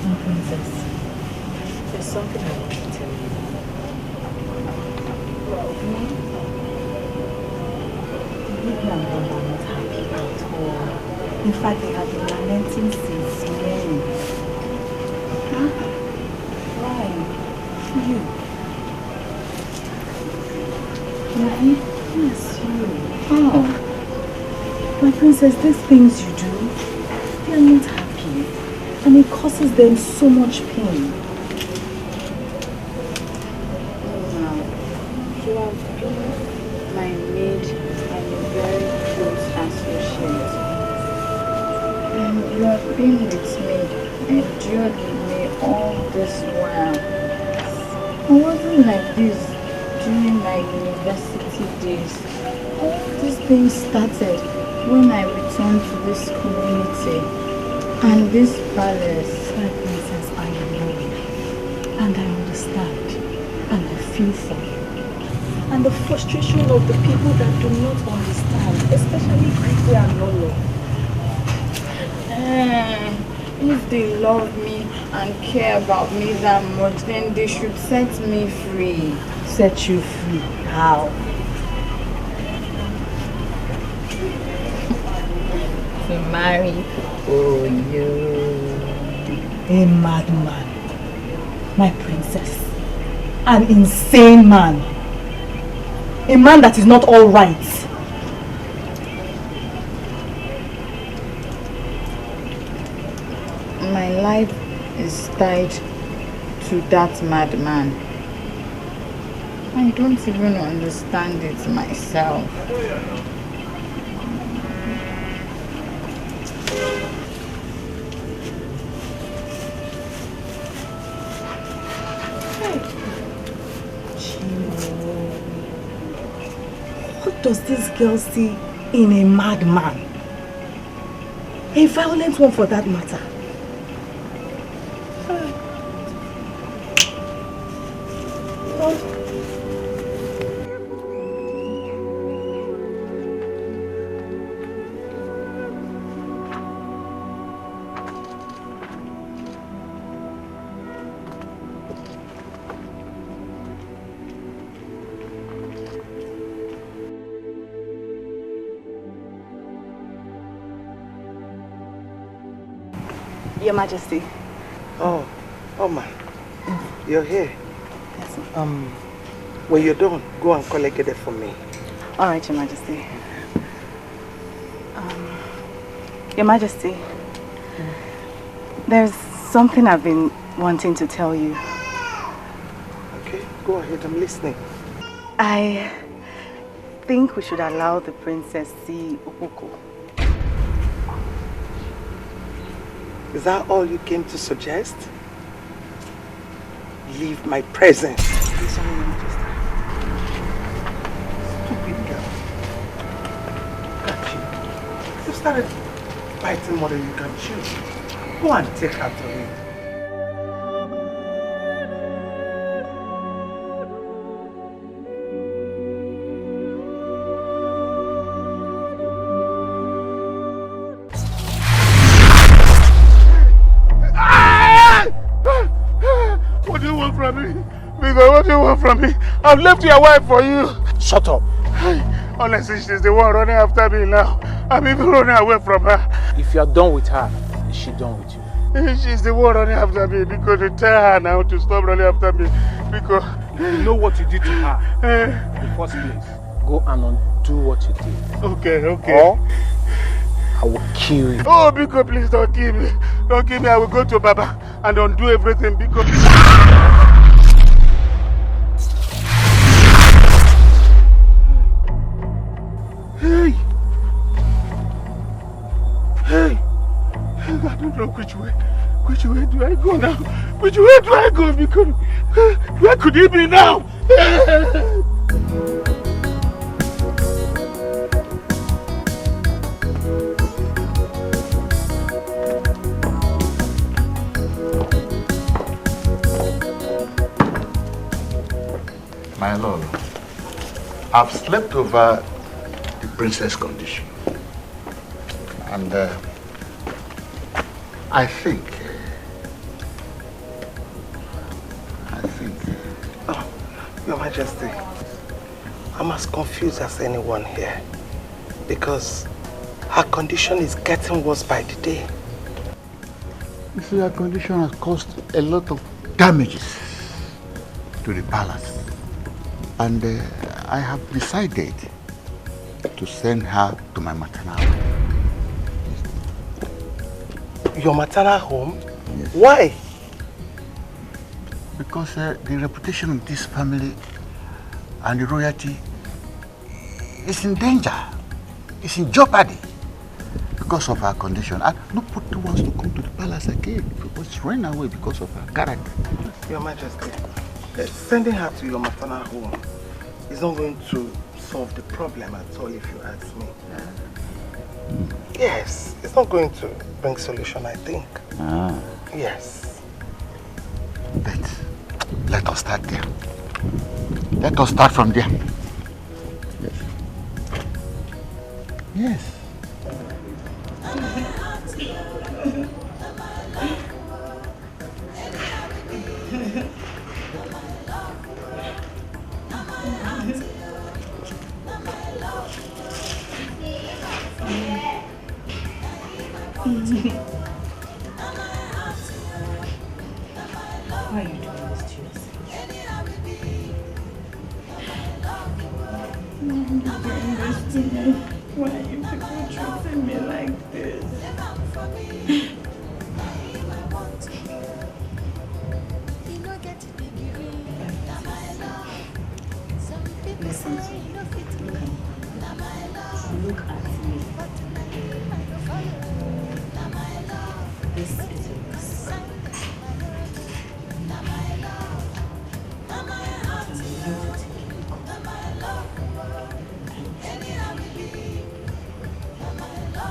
My princess, there's something I want to tell you. Baby and Mom are not happy at all. In fact, they have been lamenting since morning. Huh? Why? You? Really? Yes, you. How? My princess, these things you do, they are not happy. And it causes them so much pain. You have been my maid and a very close associate. And you have been with me, endured with me all this while. I wasn't like this during my university days. All these things started when I returned to this community and this palace. My princess, I know. And I understand. And I feel for you. And the frustration of the people that do not understand, especially Dikeh and Lolo. If they love me and care about me that much, then they should set me free. Set you free? How? To marry for you. A madman. My princess. An insane man. A man that is not all right. My life is tied to that madman. I don't even understand it myself. What does this girl see in a madman? A violent one for that matter. Your Majesty. Oh man, you're here. Yes, when you're done, go and collect it for me. all right, Your Majesty. Your Majesty, there's something I've been wanting to tell you. Okay, go ahead, I'm listening. I think we should allow the princess see Okoko. Is that all you came to suggest? Leave my presence. I'm sorry, Your Majesty. Stupid girl. Got you. You started biting more than you can chew. Go and take her to me. What do you want from me? Because what do you want from me? I've left your wife for you. Shut up. Honestly, she's the one running after me now. I'm even running away from her. If you are done with her, is she done with you? She's the one running after me because you tell her now to stop running after me. Because you know what you did to her in the first place. Go and undo what you did. Okay. Or I will kill you. Oh, Biko, please don't kill me. Don't kill me. I will go to Baba and undo everything because... Hey! I don't know which way. Which way do I go now? Which way do I go? Because where could he be now? My lord, I've slept over the princess' condition. And I think Majesty, I'm as confused as anyone here because her condition is getting worse by the day. You see, her condition has caused a lot of damages to the palace. And I have decided to send her to my maternal home. Your maternal home? Yes. Why? Because the reputation of this family and the royalty is in danger. It's in jeopardy because of her condition. And nobody wants to come to the palace again because it's running away because of her character. Your Majesty, sending her to your maternal home is not going to solve the problem at all, if you ask me. Yes, it's not going to bring solution, I think. Yes. But let us start there. Let us start from there. Yes. Yes. Why are you doing this to yourself? Why are you people treating me like this? Listen to me. Look at me. This is a risk.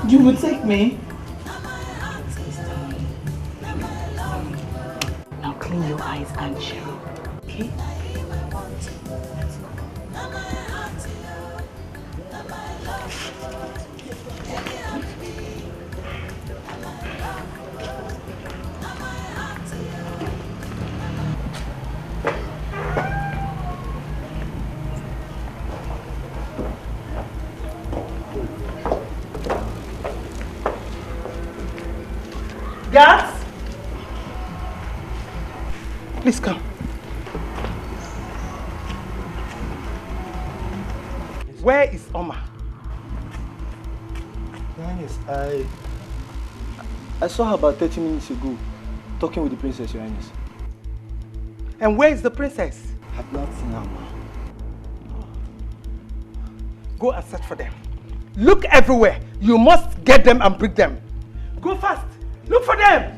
You would take me? Now clean your eyes and chill, okay? Guards? Please come. Where is Oma? Highness, I saw her about 30 minutes ago, talking with the princess, Your Highness. And where is the princess? I've not seen her, ma. Go and search for them. Look everywhere. You must get them and bring them. Go fast. Look for them.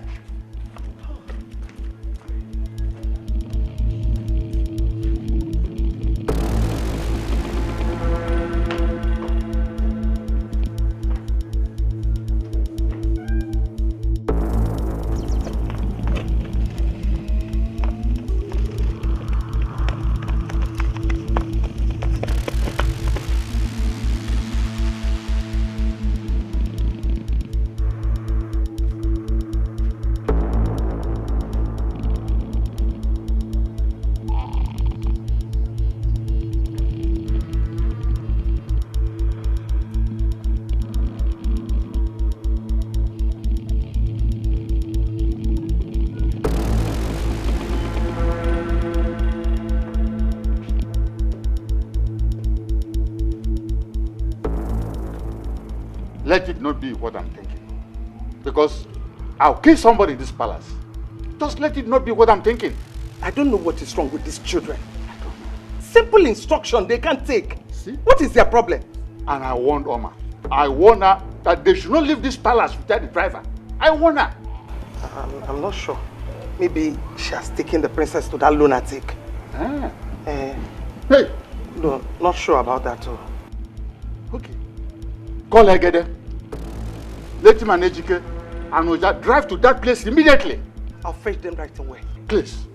Let it not be what I'm thinking. Because I'll kill somebody in this palace. Just let it not be what I'm thinking. I don't know what is wrong with these children. Simple instruction they can't take. See? What is their problem? And I warned Oma. I warned her that they should not leave this palace without the driver. I warned her. I'm not sure. Maybe she has taken the princess to that lunatic. Hey! No, not sure about that too. Okay. Call Egede. Let him and Ejike and Oja drive to that place immediately. I'll fetch them right away. Please.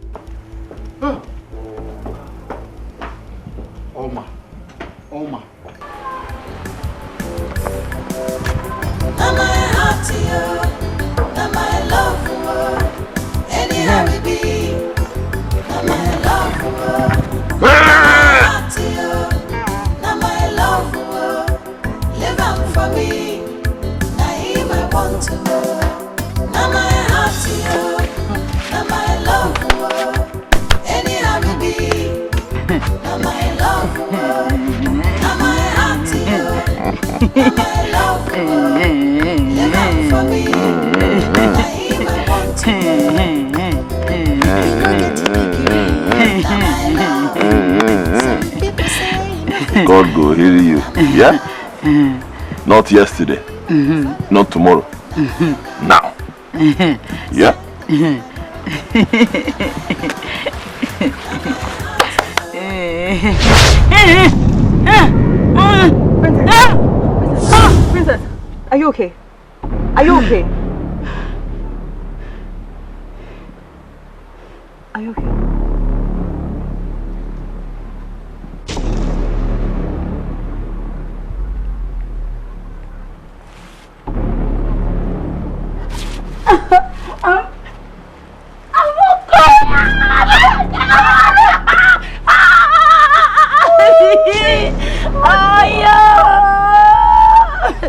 Oma. Anyhow we be, my love. God go heal you. Yeah? Not yesterday. Not tomorrow. Now. Yeah? Princess, are you okay? Are you okay? Are you okay?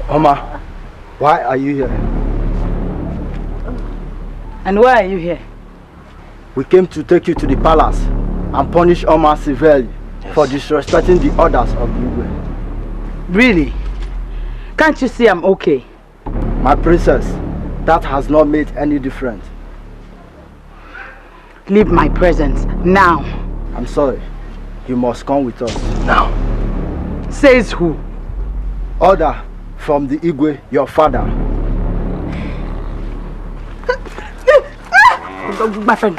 Mama, why are you here? And why are you here? We came to take you to the palace and punish Oma severely for disrespecting the orders of the Igwe. Really? Can't you see I'm okay? My princess, that has not made any difference. Leave my presence now. I'm sorry. You must come with us. Now. Says who? Order from the Igwe, your father. My friend.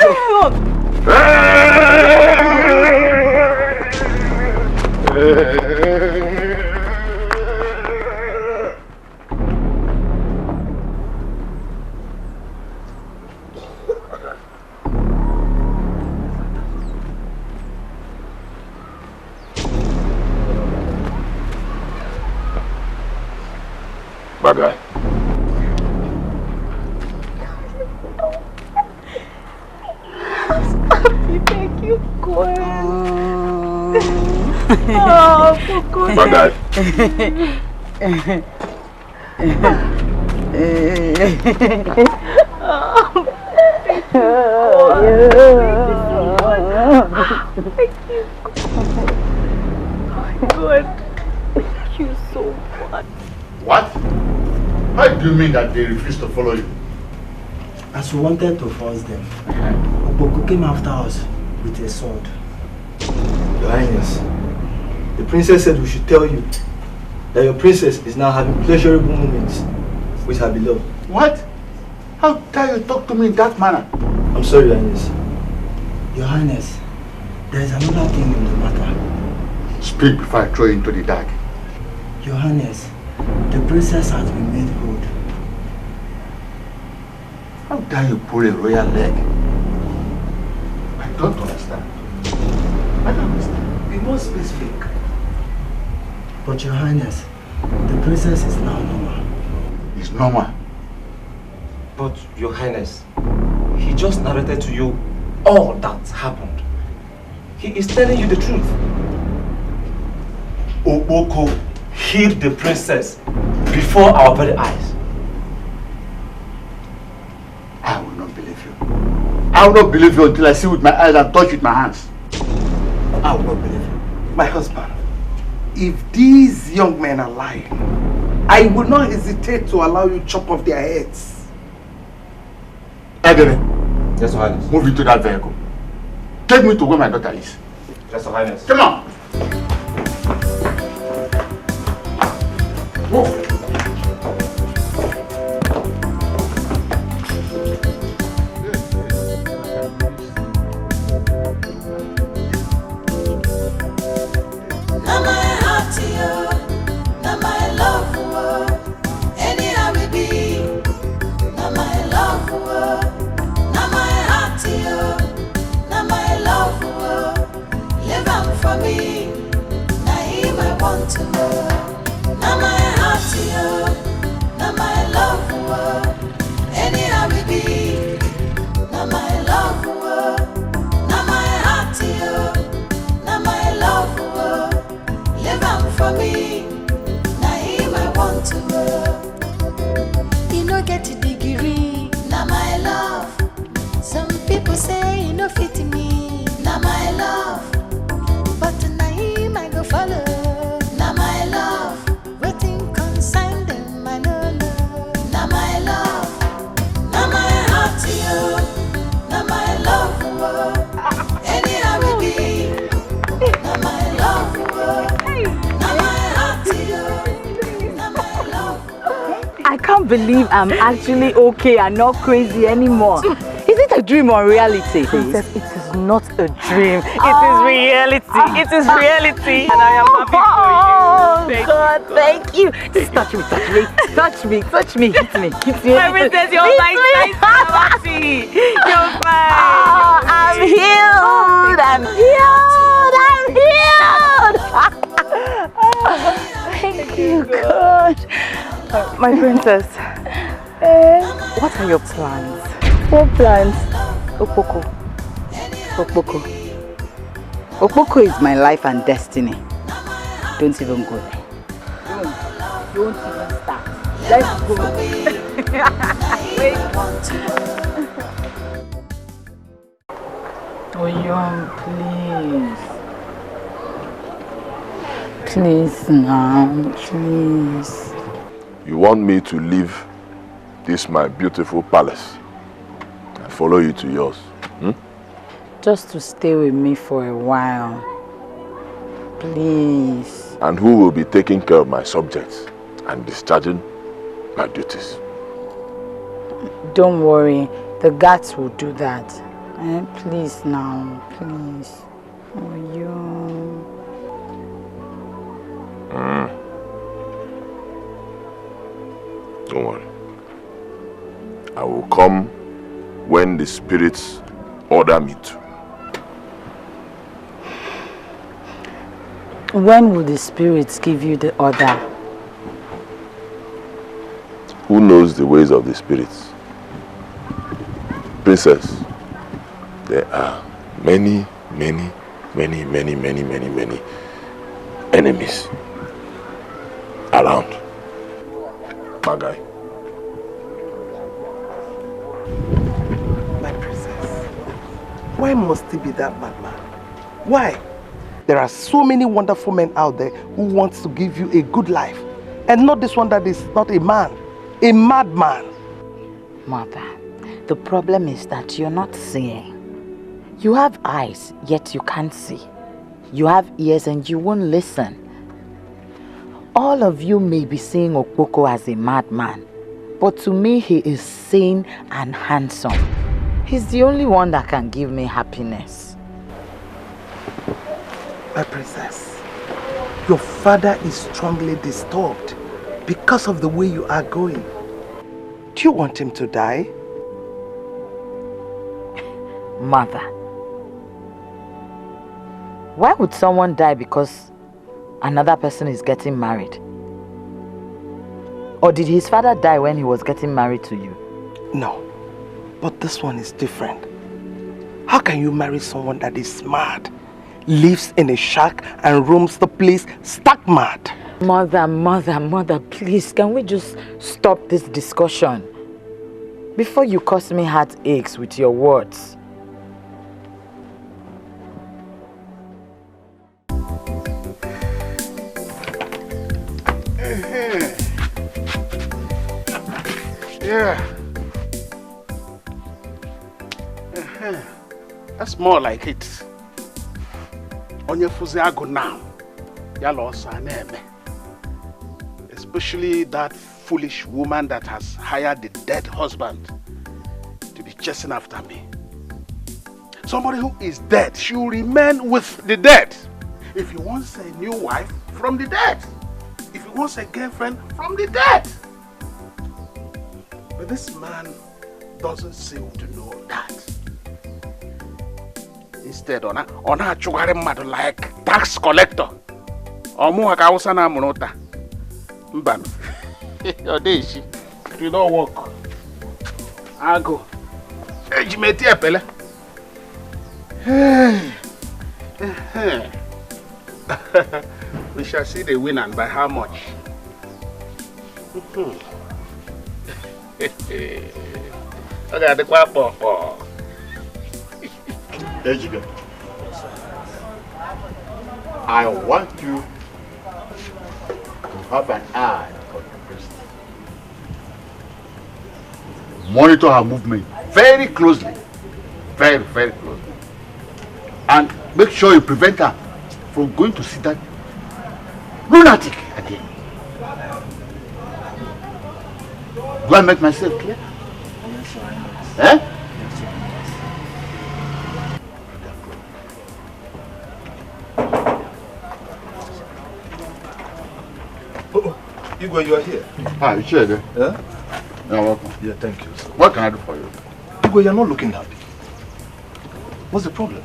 Bad guy. Thank you, God. Oh, for goodness. Bad guy. Thank you. God. Thank you so much. What? How do you mean that they refused to follow you? As we wanted to force them, Opoku came after us with a sword. Your Highness, the princess said we should tell you that your princess is now having pleasurable moments with her beloved. What? How dare you talk to me in that manner? I'm sorry, Your Highness. Your Highness, there is another thing in the matter. Speak before I throw you into the dark. Your Highness, the princess has been made good. How dare you pull a royal leg? I don't understand. I don't understand. We must be speak. But Your Highness, the princess is now normal. It's normal. But Your Highness, he just narrated to you all that happened. He is telling you the truth. Oboko hid the princess before our very eyes. I will not believe you. I will not believe you until I see with my eyes and touch with my hands. I will not believe you. My husband, if these young men are lying, I will not hesitate to allow you to chop off their heads. Edere, Yes, Your Highness. move into that vehicle. Take me to where my daughter is. Yes, Your Highness. Come on. Move. Now my heart to you, now my love for you. Anyhow we be, now my love for you. Now my heart to you, now my love for you. Live on for me, now him I want to know. Now my heart to you, now my love for you. Anyhow we be, now my love for you. Now my heart to you, now my love for you. Live on for me, now him I want to know. You no get a degree, now my love. Some people say you no fit me, now my love. But now him I go follow, now my love. Waiting consign them, I know love, now my love. Now my heart to you, now my love for you. Anyhow we be, now my love for you. can't believe I'm actually okay and not crazy anymore. Is it a dream or reality? Princess, it is not a dream. It is reality. It is reality. And I am happy for you. God, thank you. Just touch me, touch me, touch me, touch me, hit me, hit me. Princess, you're like You're fine. Oh, I'm healed. I'm healed. I'm healed. Thank you, God. My princess, what are your plans? What plans? Okpoko. Okpoko. Okpoko is my life and destiny. Don't even go there. Don't even start. Let's go. Wait. Oyom, please. Please now, please. You want me to leave this my beautiful palace and follow you to yours? Just to stay with me for a while. Please. And who will be taking care of my subjects and discharging my duties? Don't worry, the guards will do that. Please now, please. Oh, you. Don't worry. I will come when the spirits order me to. When will the spirits give you the order? Who knows the ways of the spirits? Princess, there are many enemies around. My guy. My princess, why must he be that bad man? Why? There are so many wonderful men out there who want to give you a good life. And not this one that is not a man, a madman. Mother, the problem is that you're not seeing. You have eyes, yet you can't see. You have ears and you won't listen. All of you may be seeing Okpoko as a madman, but to me he is sane and handsome. He's the only one that can give me happiness. My princess, your father is strongly disturbed because of the way you are going. Do you want him to die? Mother, why would someone die because another person is getting married? Or did his father die when he was getting married to you? No, but this one is different. How can you marry someone that is mad, lives in a shack and roams the place stark mad? Mother, please, can we just stop this discussion? Before you cause me heartaches with your words. Yeah. That's more like it. Onye fuzi agu now. Yala also aneme. Especially that foolish woman that has hired the dead husband to be chasing after me. Somebody who is dead, she will remain with the dead. If he wants a new wife, from the dead. If he wants a girlfriend, from the dead. But this man doesn't seem to know that. Instead, on a chugare mad like tax collector. Omu haka na munota. Mbano. Your day she. You don't work. I go. Ejimeti epele. We shall see the winner and by how much. Okay, the quapo. There you go. I want you to have an eye on the priest. Monitor her movement very closely. Very, very closely. And make sure you prevent her from going to see that lunatic again. Do I make myself clear? Yes, Your Highness. Eh? Yes, Your Highness. Oh, Igwe, you are here. Ah, you sure? Yeah? You're welcome. Yeah, thank you, sir. What can I do for you? Igwe, you're not looking happy. What's the problem?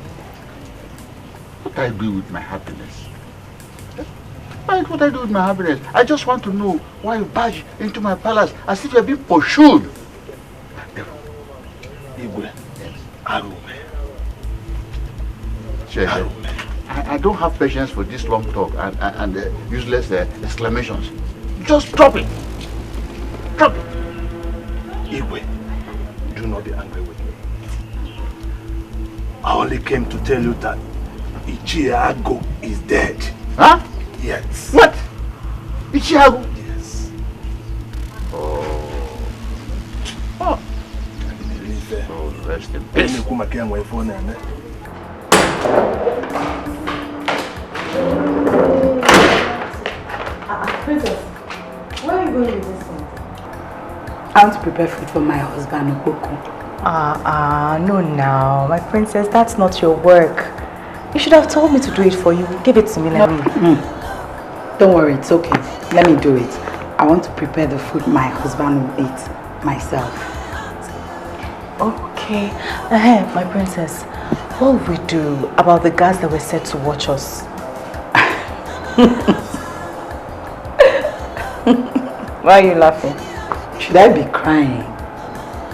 What I do with my happiness? What I do with my happiness? I just want to know why you barge into my palace as if you're being pursued. Igwe, Arume. Sure. I don't have patience for this long talk and useless exclamations. Just drop it. Drop it. Igwe, do not be angry with me. I only came to tell you that Ichiago is dead. Huh? Yes. What? Ichiago? Yes. Oh. Oh, rest in peace. Princess, where are you going with this thing? I want to prepare food for my husband, Okoko. No now. My princess, that's not your work. You should have told me to do it for you. Give it to me now. Don't worry, it's okay. Let me do it. I want to prepare the food my husband will eat myself. Okay. My princess, what will we do about the guards that were set to watch us? Why are you laughing? Should I be crying?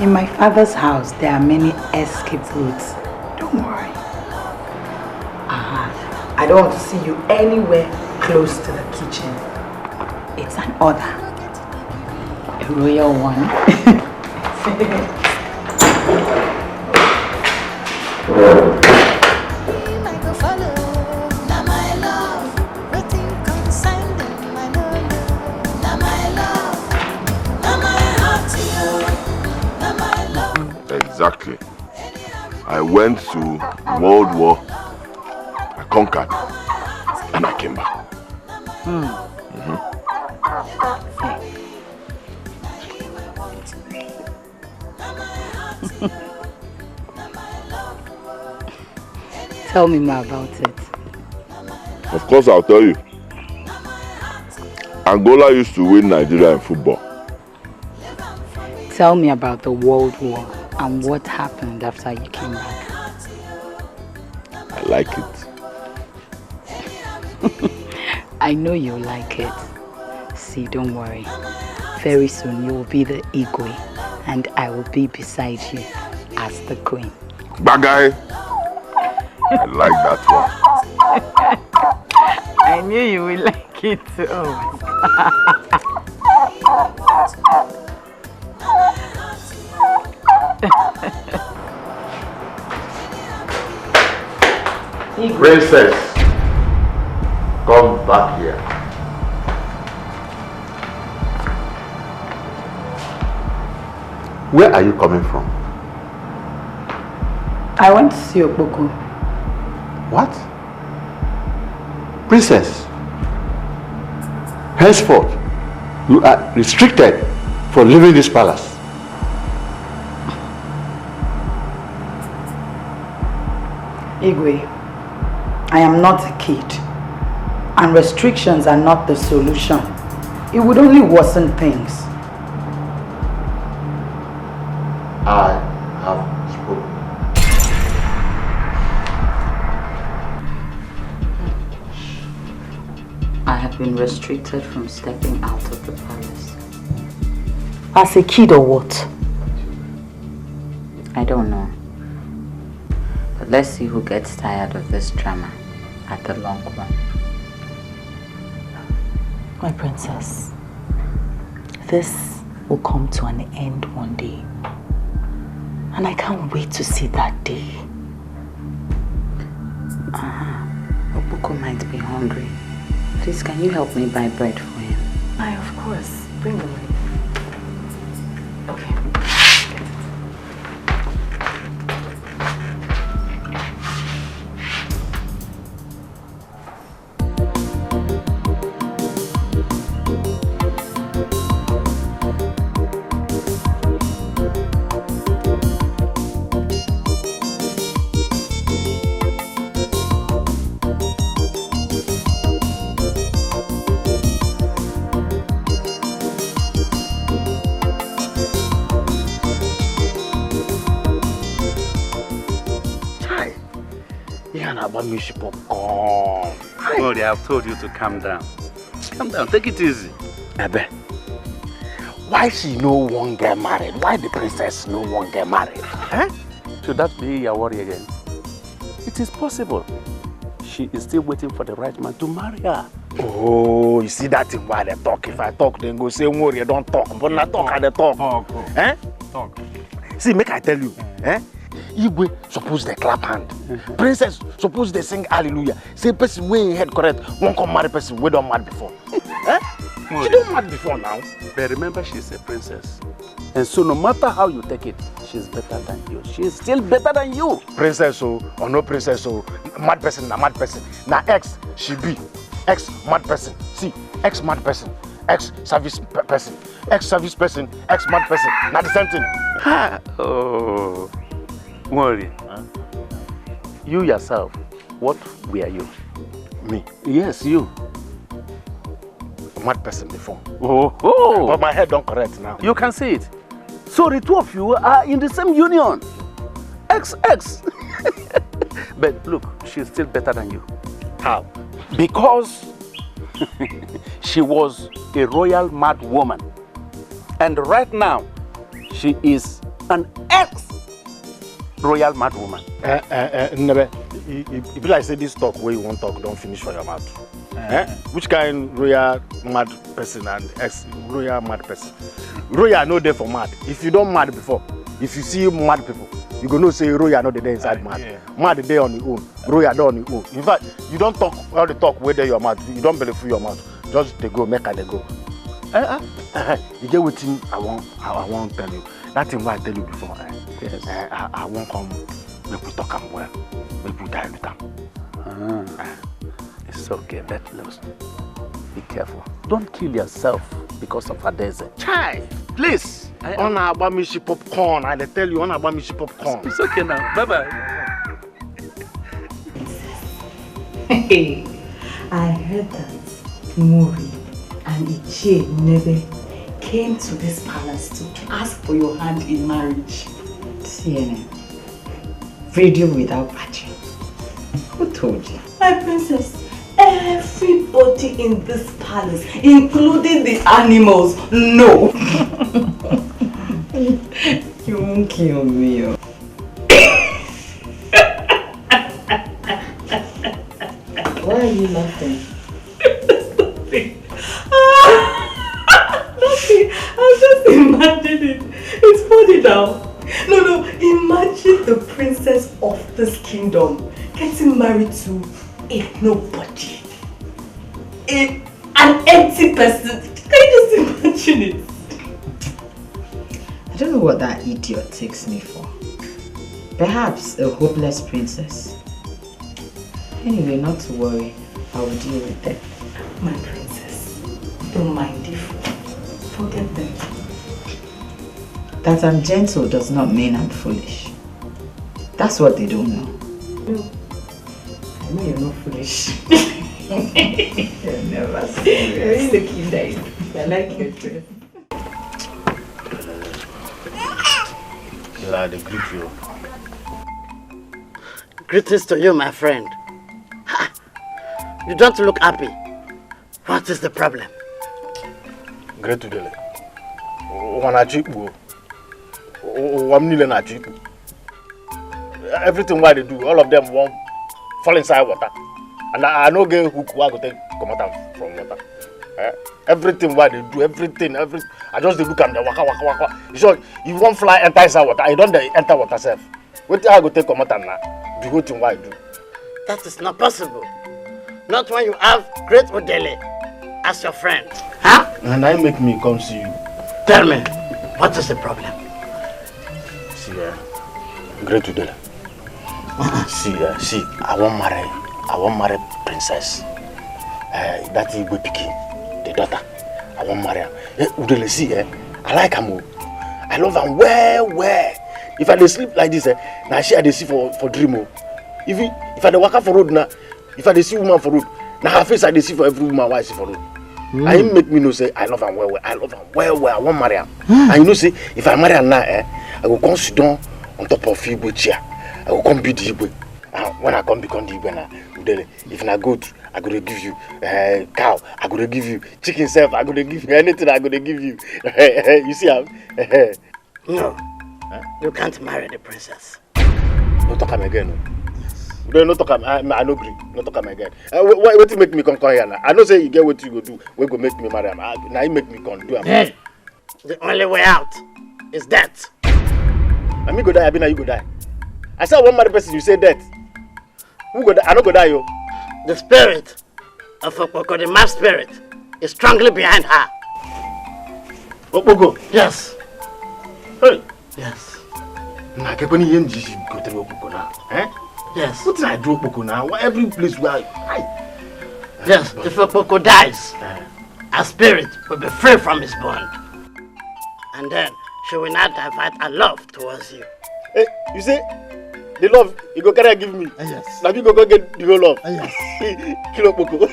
In my father's house, there are many escape routes. Don't worry. I don't want to see you anywhere close to the kitchen. It's an order. A royal one. Exactly. I went to World War, I conquered, and I came back. Tell me more about it. Of course, I'll tell you. Angola used to win Nigeria in football. Tell me about the World War and what happened after you came back. I like it. I know you like it. See, don't worry. Very soon you will be the Igwe and I will be beside you as the queen. Bagay! I like that one. I knew you would like it too. Princess, come back here. Where are you coming from? I want to see Okoko. What? Princess, henceforth, you are restricted for leaving this palace. Igwe, I am not a kid, and restrictions are not the solution. It would only worsen things. I have spoken. I have been restricted from stepping out of the palace. As a kid or what? I don't know. But let's see who gets tired of this drama at the long run. My princess, this will come to an end one day. And I can't wait to see that day. Okoko might be hungry. Please, can you help me buy bread for him? Aye, of course. Bring the money. Okay. popcorn. Sorry, I've told you to calm down. Calm down, take it easy. Ebe, why she no one get married? Why the princess no one get married? Eh? Should that be your worry again? It is possible. She is still waiting for the right man to marry her. Oh, you see that thing why they talk. If I talk, then go say worry, don't talk. But not talk, I they talk. Eh? Talk. See, make I tell you, eh? Igwe suppose they clap hand. Princess suppose they sing hallelujah. Say person way head correct, won't come marry person we don't mad before. Eh? She don't mad before now. But remember, she's a princess. And so no matter how you take it, she's better than you. She's still better than you. Princess or no princess or mad person, mad person. Now ex, she be. Ex mad person. See, ex mad person. Ex service person. Ex service person. Ex mad person. Not the same thing. Ha! Oh. Worry. Huh? You yourself, what were you? Me? Yes, you. A mad person before. Oh. But my head don't correct now. You can see it. So the two of you are in the same union. XX. But look, she's still better than you. How? Because she was a royal mad woman. And right now, she is an ex-royal mad woman. Never. If I say this talk where you won't talk, don't finish for your mouth. Which kind royal mad person and ex-royal mad person? Royal no there for mad. If you don't mad before, if you see mad people, you go no say royal not there inside mad. Yeah. Mad there on your own. Royal there on your own. In fact, you don't talk all the talk where your mouth. You don't believe through your mouth. Just they go make her they go. You get what thing I want tell you. That thing what I tell you before. Yes. I won't come. Make we talk am well. Make we die with them. It's okay, but listen. Be careful. Don't kill yourself because of a desert. Chai, please. On about me she popcorn. I tell you on about me she popcorn. It's okay now. Bye-bye. Hey, I heard that Mori and Ichie never came to this palace to ask for your hand in marriage. CNN. Radio without patching. Who told you? My princess, everybody in this palace, including the animals, know. You won't kill me. Why are you laughing? Nothing. I'm just imagining. It's funny now. No, imagine the princess of this kingdom getting married to a nobody. An empty person. Can you just imagine it? I don't know what that idiot takes me for. Perhaps a hopeless princess. Anyway, not to worry. I will deal with them. My princess, don't mind if forget them. That I'm gentle does not mean I'm foolish. That's what they don't know. No, I know you're not foolish. You're never serious. You're looking nice. I like your dress. I greet you. Greetings to you, my friend. Ha! You don't look happy. What is the problem? Great today. Everything what they do, all of them won't fall inside water. And I know get hook who I go take come out from water. Everything what they do, everything. I just look at them waka. So you won't fly enter inside water. I don't enter water self. What I go take come out now? The whole thing what I do. That is not possible. Not when you have Great Odele as your friend. Huh? And I make me come see you. Tell me, what is the problem? See, Great Odele. See, I won't marry princess. That is Igwe Pikin, the daughter. I won't marry her. Udele, see, I like her. I love her well. If I dey sleep like this, now she I dey see for dream. If I dey walk for road now, if I dey see woman for road, now her face I dey see for every woman I see for road. I make me know say I love her well. I love her well. I won't marry her. And you know say if I marry her now, I will come sit down on top of Igwe chair. I will come beat the Igwe. When I come become the Igwe, if na goat, I go to give you cow, I go to give you chicken self, I go to give you anything, I go to give you. You see how? No, you can't marry the princess. No talk am again. No. No talk am. I no agree. No talk am again. What make me come here now? I know say you get what you go do. We go make me marry am. Now you make me come do am. Hey, the only way out is death. I me go die. I be now you go die. I said one married person. You say death. Who go die? I no go die yo. The spirit of Okpoko, the mad spirit, is strongly behind her. Okpoko? Yes. Hey. Yes. Nah, can you hear me go to Okpoko now? Eh? Yes. What did I do Okpoko now? Every place where Yes, if Okpoko dies, her spirit will be free from his bond. And then she will not divert her love towards you. Hey, you say the love you go carry give me? Yes. Now you go get the whole love? Yes. Kill Okpoko.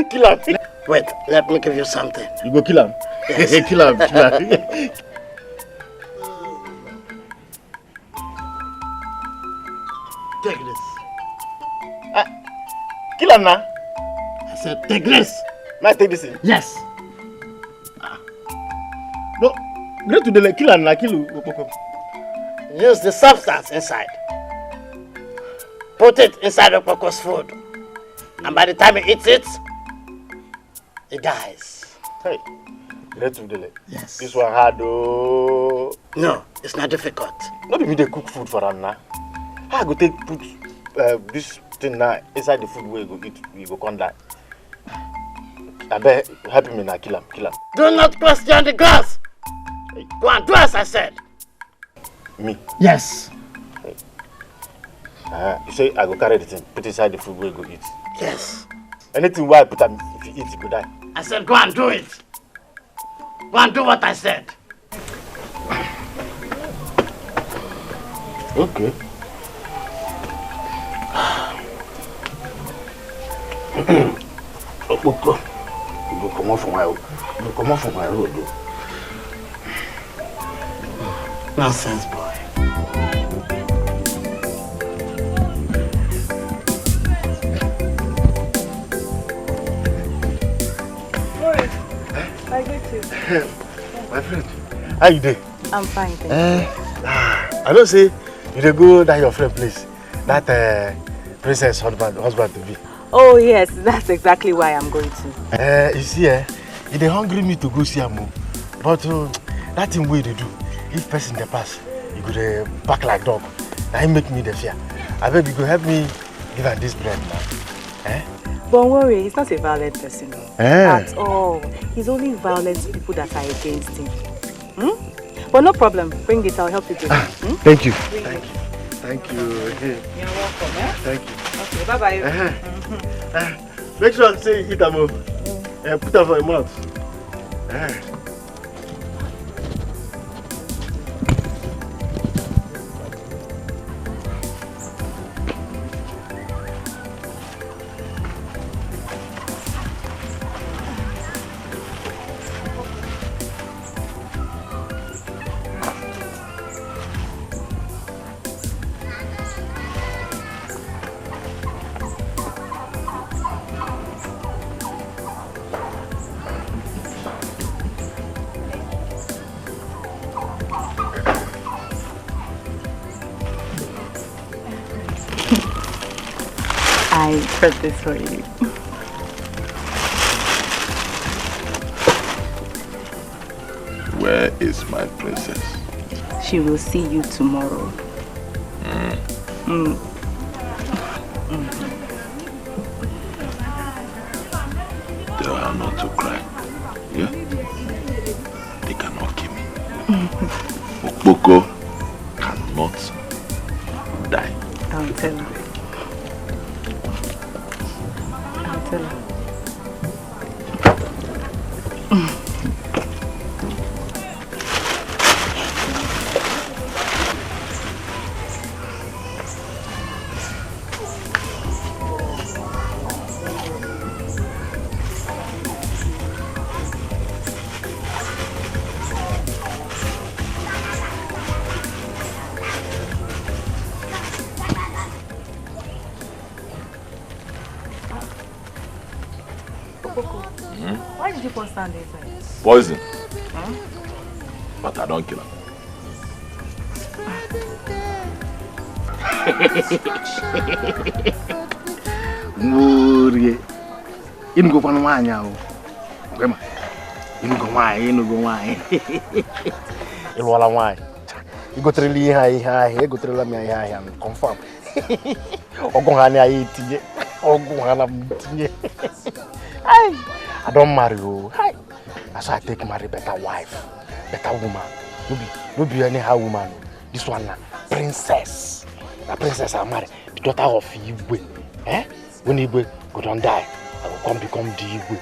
Kill him. Wait, let me give you something. You go kill him? Yes. Kill him. Kill him. Take this. Kill him now. I said, take this. May I take this in? Yes. No, great to the kill him now. Kill Okpoko. Use the substance inside. Put it inside Okpoko's food. And by the time he eats it, he dies. Hey, great to the Yes. This one hard though. No, it's not difficult. Not if they cook food for him now. How I go take put this thing now inside the food where you go eat, you go come die. I bet help me now, kill him. Do not question the gods. Hey. Go and do as I said. Me? Yes. Hey. You say I go carry the thing, put inside the food where you go eat. Yes. Anything where I put them, if you eat, you go die. I said go and do it. Go and do what I said. Okay. Okpoko, you go come off from my road. Nonsense, boy. I get you. My friend, how you doing? I'm fine, thank you. I don't say you dey go that your friend place, that princess husband to be. Oh yes, that's exactly why I'm going to. You see, you dey hungry me to go see him, but that thing wey they do, if person dey pass, you go dey back like dog. Now he make me the fear. I bet you go help me give her this bread now. Eh? Don't worry, he's not a violent person at all. He's only violent to people that are against him. But no problem, bring it, I'll help you do it. Thank you. Thank you. You're welcome. Eh? Thank you. Okay, bye-bye. Make sure say you eat them. Put them for your mouth. I prepped this for you. Where is my princess? She will see you tomorrow. Tell her not to cry. Yeah? They cannot kill me. Okpoko cannot die. I'll tell her. did you put sand inside? Poison. Huh? But I don't kill him. Muri. Inugo kwa nwanya o. Gwema. Inugo nwanya. Ilwala nwanya. Igotreli ihe egotrela mi ihe confirm. Ogun ha ni ayi tinye. Ogun ha na tinye. Ai, I don't marry o. Hi. That's why I take marry better wife, better woman. No be anyhow woman. This one na princess. The princess I marry, the daughter of Igwe. Eh? When Igwe go don die, I will come become the Igwe.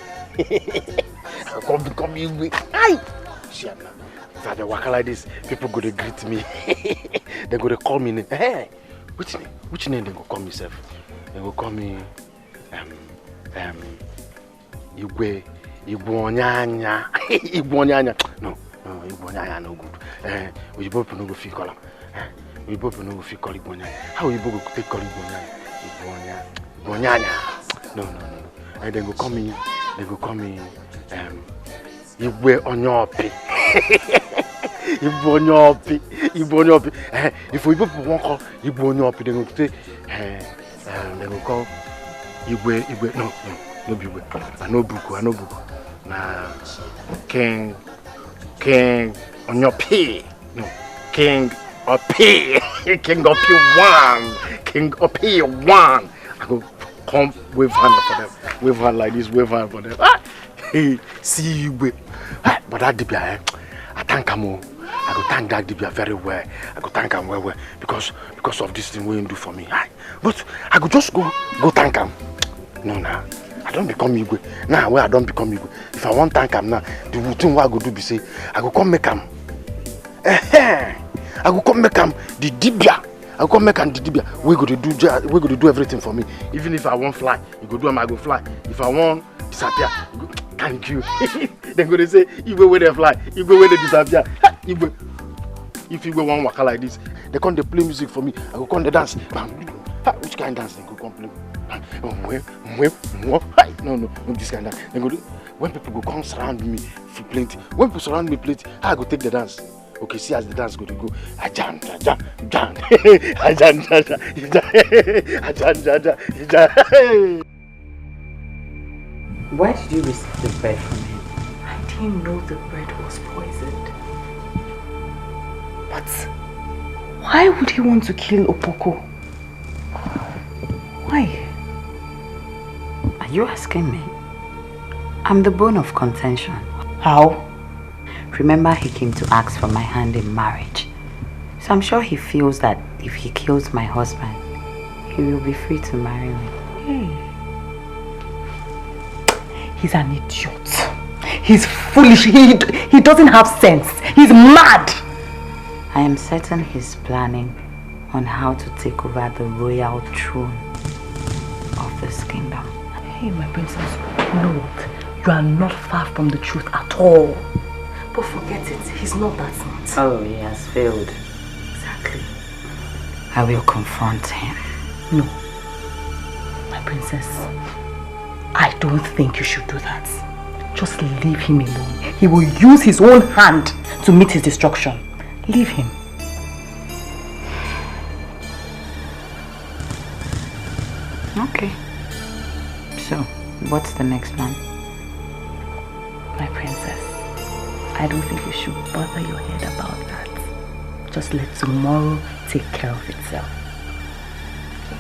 I will come become Igwe. Aye! Shiana. If I dey waka like this, people go to greet me. They go to call me. Hey! Which name they go call me self? They go call me Igwe Onyanya. Igwe Onyanya. No, Igwe Onyanya no good. We both no go fit call him. We both no go fit call Igwe Onyanya. How we both go take call Igwe Onyanya? No. And they go call me Igwe Onyopi. Igwe Onyopi. If we both won't call Igwe Onyopi, they go say they go call Igwe. No be Igwe. I know Buku. Na King Onyopi. No, King Opi. King Opi 1. I go come wave hand for them. Wave hand like this, wave hand for them. See you, but that Dibia, I thank him. I go thank that Dibia very well. I go thank him well because of this thing we do for me. But I go just go thank him. No. I don't become Igwe. Now where I don't become Igwe. If I want thank him now, the thing what I go do be say, I go come make him. I go come make him the Dibia. I go come make him the Dibia. We go to do everything for me. Even if I want fly, you go do him, I go fly. If I want disappear, you go, thank you. Then go to say, Igwe where they fly, Igwe where they disappear. Igwe. If Igwe want waka like this, they come to play music for me. I go come to dance. Which kind of dance they go come play? No, this kind of dance. They go do, when people go come surround me for plenty. When people surround me plenty, I go take the dance. Okay, see as the dance go to go. Ajan. Why did you receive the bread from him? I didn't know the bread was poisoned. But why would he want to kill Opoko? Why? Are you asking me? I'm the bone of contention. How? Remember, he came to ask for my hand in marriage. So I'm sure he feels that if he kills my husband, he will be free to marry me. He's an idiot. He's foolish. He doesn't have sense. He's mad. I am certain he's planning on how to take over the royal throne of this kingdom. Hey, my princess, no, you are not far from the truth at all. But forget it, he's not that smart. Oh, he has failed. Exactly. I will confront him. No. My princess, I don't think you should do that. Just leave him alone. He will use his own hand to meet his destruction. Leave him. Okay. So, what's the next plan? My princess, I don't think you should bother your head about that. Just let tomorrow take care of itself. Okay?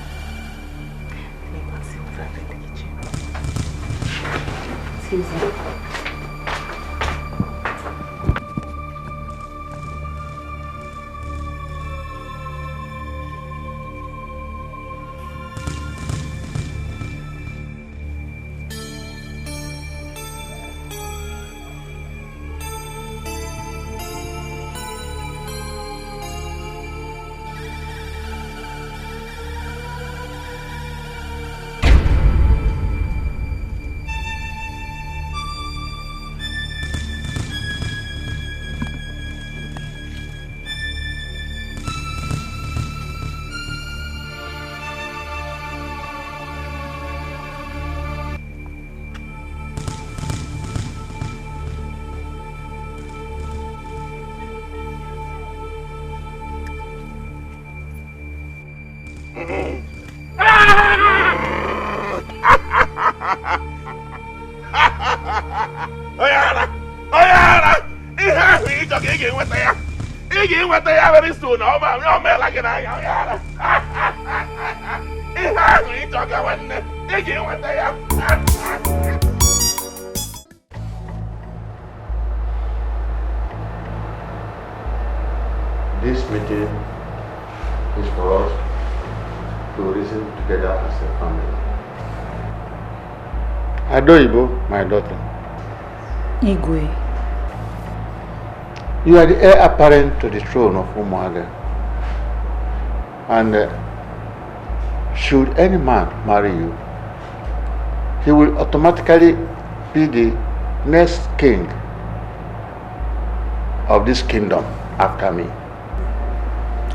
Oyara! Oyara! Ihe ahụ ịchọ ka ị ga-enweta ya. Ị ga-enweta ya very soon. Ọ meela gị n'anya. Oyara! Ihe ahụ ịchọ ka nwanne. Ị ga-enweta ya. This meeting is for us to reason together as a family. Adoibo, my daughter. Igwe. You are the heir apparent to the throne of Umuaga. And should any man marry you, he will automatically be the next king of this kingdom after me.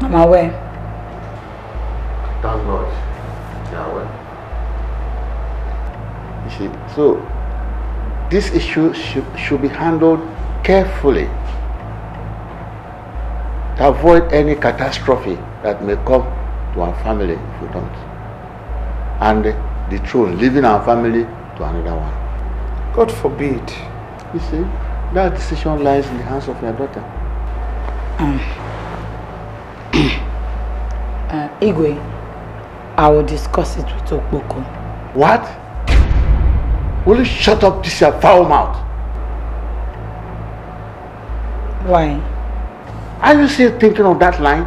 I'm aware. Thank God. You are aware. You see, so this issue should be handled carefully to avoid any catastrophe that may come to our family if we don't. And the throne, leaving our family to another one. God forbid. You see, that decision lies in the hands of your daughter. Igwe, I will discuss it with Okpoko. What? Will you shut up this your foul mouth? Why? Are you still thinking of that line?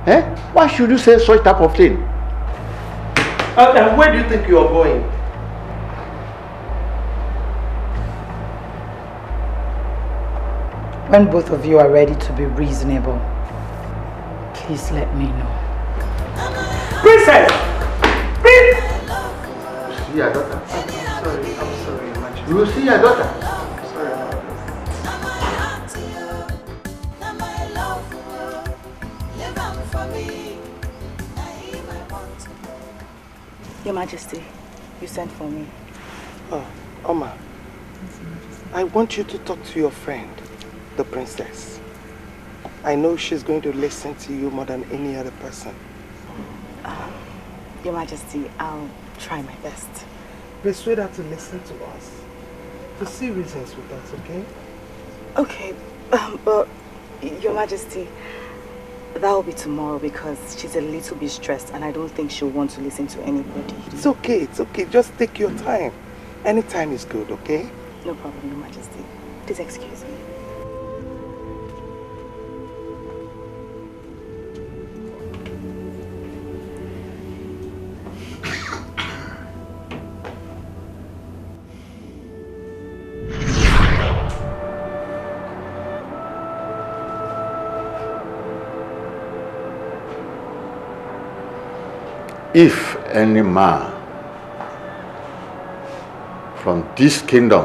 Eh? Why should you say such type of thing? And where do you think you are going? When both of you are ready to be reasonable, please let me know. Princess! See your daughter. I'm sorry, Your Majesty. You will see your daughter. I'm sorry about this. Your Majesty, you sent for me. Oh, Oma, I want you to talk to your friend, the princess. I know she's going to listen to you more than any other person. Your Majesty, I'll try my best. Persuade her to listen to us, to see reasons with us, okay? Okay, but Your Majesty, that will be tomorrow because she's a little bit stressed and I don't think she'll want to listen to anybody. It's okay. Just take your time. Any time is good, okay? No problem, Your Majesty. Please excuse me. If any man from this kingdom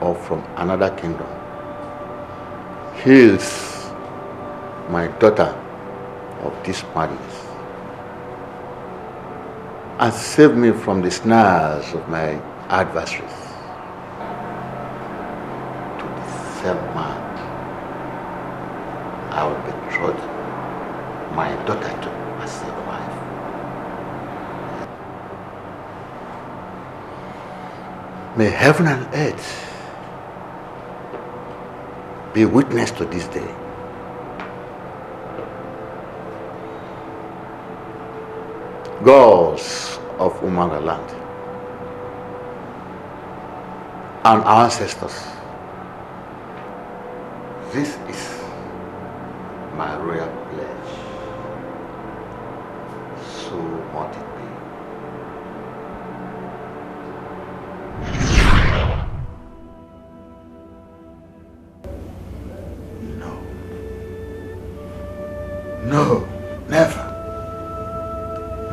or from another kingdom heals my daughter of this madness and save me from the snares of my adversaries, to the same man I will betroth my daughter to as a wife. May heaven and earth be witness to this day. Gods of Umaga land and our ancestors, this is my royal pledge. So ought it be. No, never.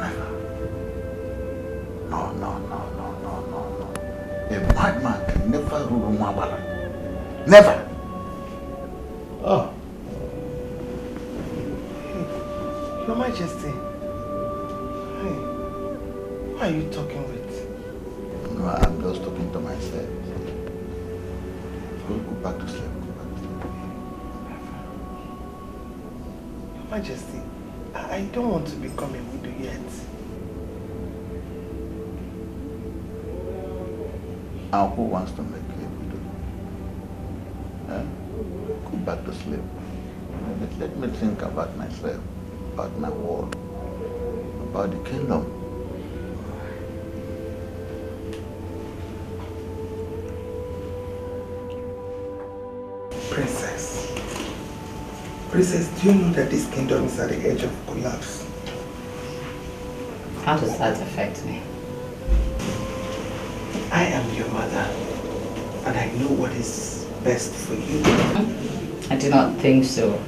Never. No. A madman can never rule Mwabala. Never. Oh. Your Majesty. Hey, who are you talking with? No, I'm just talking to myself. Go back to sleep. Majesty, I don't want to become a widow yet. And who wants to make you a widow? Huh? Go back to sleep. Let me think about myself, about my world, about the kingdom. Princess, do you know that this kingdom is at the edge of collapse? How does that affect me? I am your mother, and I know what is best for you. I do not think so.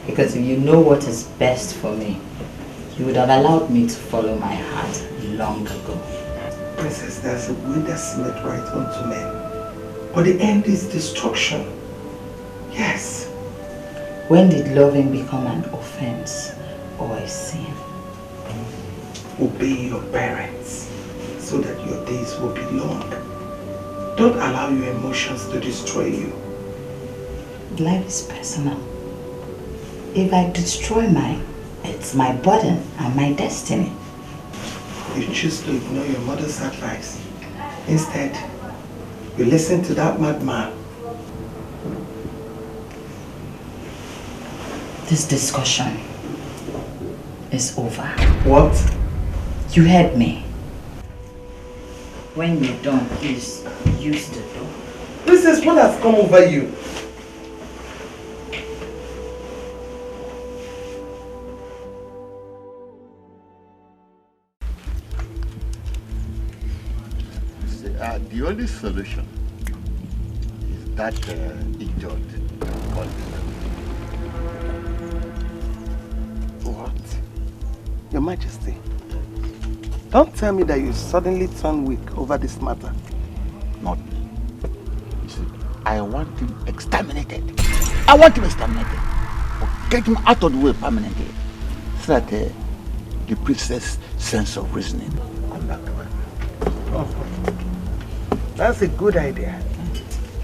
Because if you know what is best for me, you would have allowed me to follow my heart long ago. Princess, there's a way that seemeth right unto men, but the end is destruction. Yes. When did loving become an offense or a sin? Obey your parents so that your days will be long. Don't allow your emotions to destroy you. Life is personal. If I destroy mine, it's my burden and my destiny. You choose to ignore your mother's advice. Instead, you listen to that madman. This discussion is over. What? You heard me. When you're done, please use the door. Princess, what has come over you? The only solution is that idiot. What? Your Majesty, don't tell me that you suddenly turn weak over this matter. Not me. You see, I want him exterminated. I want him exterminated. Or get him out of the way permanently. So that the princess' sense of reasoning come back to her. Oh. That's a good idea.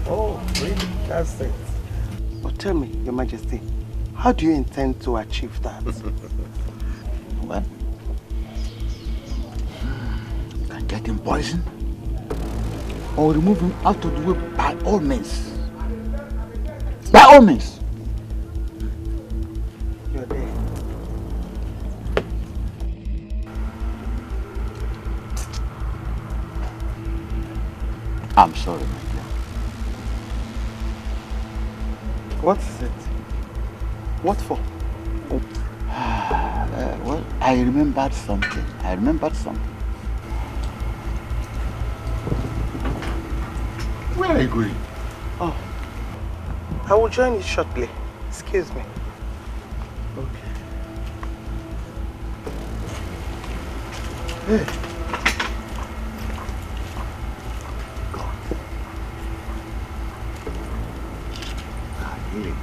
Oh, really? That's it. But tell me, Your Majesty, how do you intend to achieve that? Well, you can get him poisoned or remove him out of the way by all means. By all means. You're there. I'm sorry, my dear. What is it? What for? Well, I remembered something. Where are you going? Oh, I will join you shortly. Excuse me. Okay. Hey. Really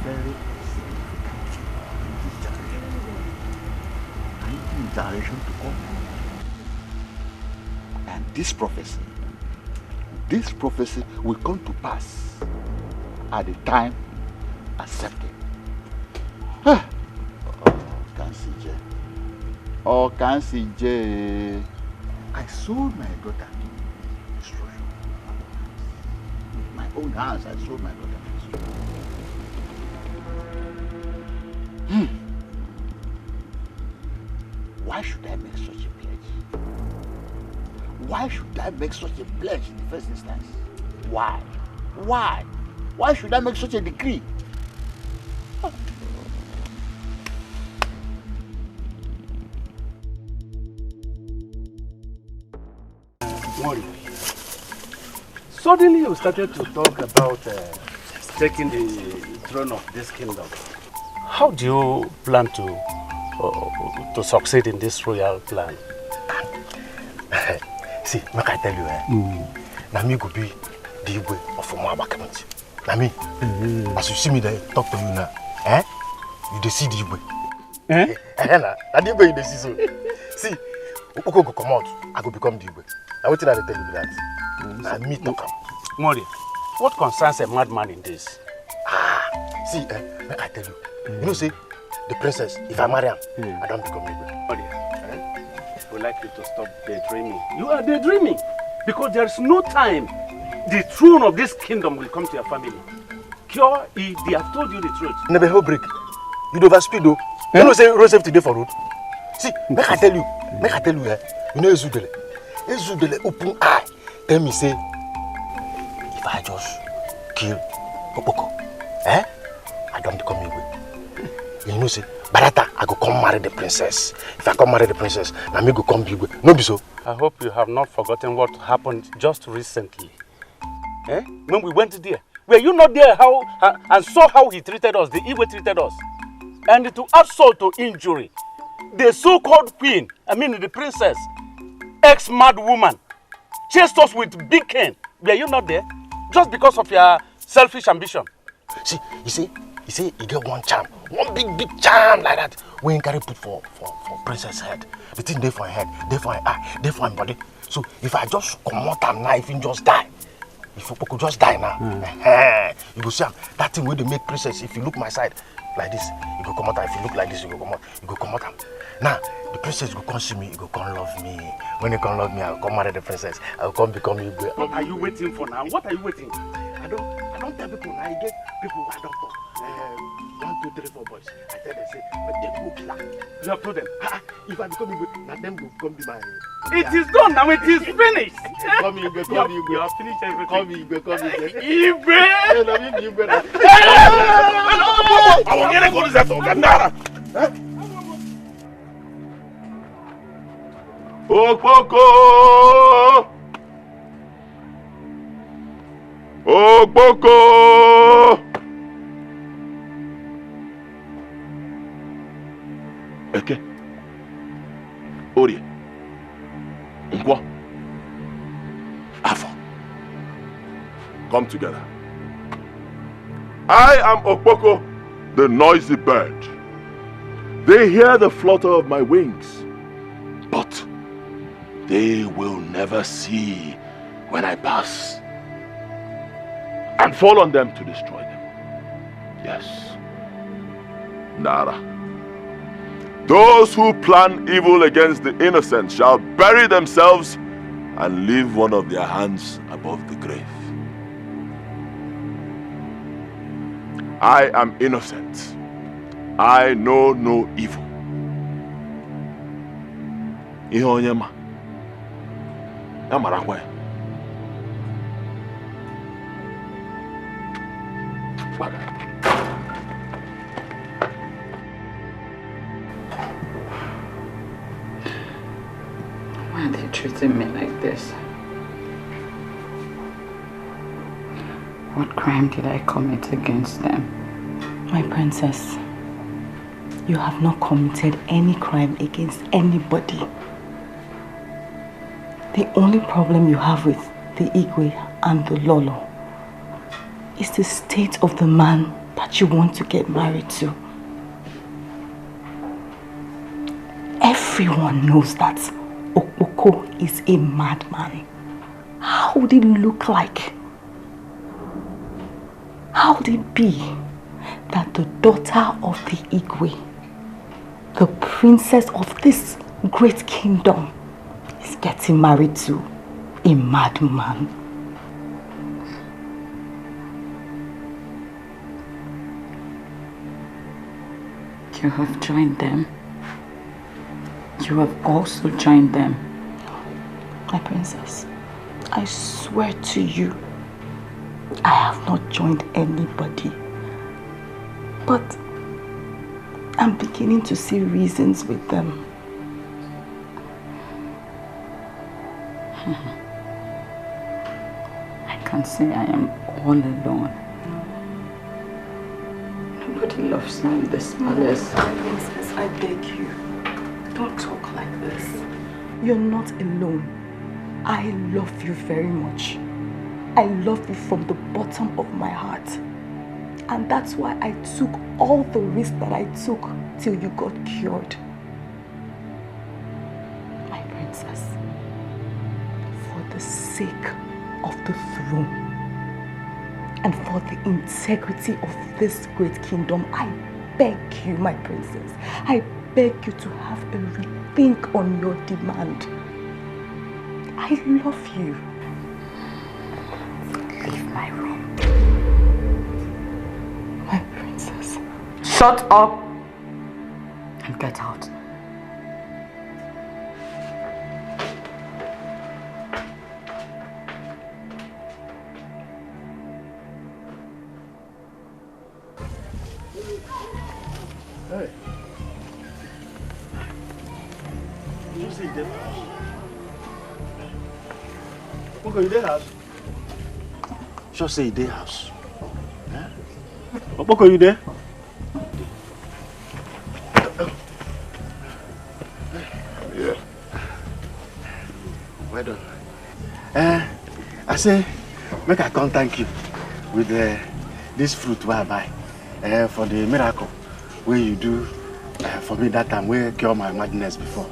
very significant generation to come. And this prophecy will come to pass at the time accepted. Oh, Kansi I sold my daughter to destruction. With my own hands, I sold my daughter to destruction. Why should I make such a pledge? Why should I make such a pledge in the first instance? Why? Why should I make such a decree? Mori, suddenly you started to talk about taking the throne of this kingdom. How do you plan to succeed in this royal plan? See, make I tell you, now me go be the Igwe of Umaba community. Now me, as you see me there, talk to you now, you dey see the Igwe. Now the Igwe you dey see so. See, Oko go come out, I go become the Igwe. Now what did I tell you that? Now me talk am. Mori, what concerns a madman in this? See, make I tell you. You know, say, the princess, if I marry him, I don't become Igwe. I would like you to stop daydreaming. You are daydreaming because there is no time the throne of this kingdom will come to your family. Cure, they have told you the truth. Never hold break. You don't overspeed though. You know say road safety day for road. See, make I tell you, you know Ezudele open eye. Tell me say, if I just kill Opoko, I don't become Igwe. You know say, Barata, I go come marry the princess. If I come marry the princess, now me go come be Igwe. No be so. I hope you have not forgotten what happened just recently. When we went there, were you not there and saw how he treated us, the Igwe treated us? And to assault to injury, the so-called queen, the princess, ex-mad woman, chased us with big cane. Were you not there? Just because of your selfish ambition. See, you see, you get one charm, one big charm like that. We ain't carry put for princess head. The thing there for her head, there for her eye, there for her body. So if I just come out and knife him just die. If you could just die now, you go see that thing where they make princess. If you look my side like this, you go come out. If you look like this, you go come out. Now the princess go come see me, you go come love me. When you come love me, I'll come marry the princess. I'll come become you. What are you waiting for now? What are you waiting? I don't tell people now. I get people who are doctor. 1, 2, 3, 4 boys. I tell them say, but they go killer. You have told them, if I become Igwe, now them will come be my. It is done now. It is finished. Come Igwe. You have finished everything. Come Igwe. Igwe. I will get a good set of Gandara. Okpoko! Okpoko! Eke, Orie, Nkwo, Afo, come together. I am Okpoko, the noisy bird. They hear the flutter of my wings, but they will never see when I pass and fall on them to destroy them. Yes, Nara. Those who plan evil against the innocent shall bury themselves and leave one of their hands above the grave. I am innocent. I know no evil. Ihe onye ma, ya mara kwa ya. Why are they treating me like this? What crime did I commit against them? My princess, you have not committed any crime against anybody. The only problem you have with the Igwe and the Lolo is the state of the man that you want to get married to. Everyone knows that Okpoko is a madman. How would it look like? How would it be that the daughter of the Igwe, the princess of this great kingdom, is getting married to a madman? You have joined them. You have also joined them. My princess, I swear to you, I have not joined anybody. But I'm beginning to see reasons with them. I can say I am all alone. Nobody loves me in this palace. My princess, I beg you, don't talk like this. You're not alone. I love you very much. I love you from the bottom of my heart. And that's why I took all the risks that I took till you got cured. My princess, for the sake of the throne and for the integrity of this great kingdom, I beg you, my princess, I beg you to have a rethink on your demand. I love you. Leave my room. My princess. Shut up and get out. Hey. You see the house? What you there house? Just say the house. Huh? What are you there? Yeah. Well done. I say, make I come thank you with this fruit where I buy for the miracle where you do for me that time where cure my madness before.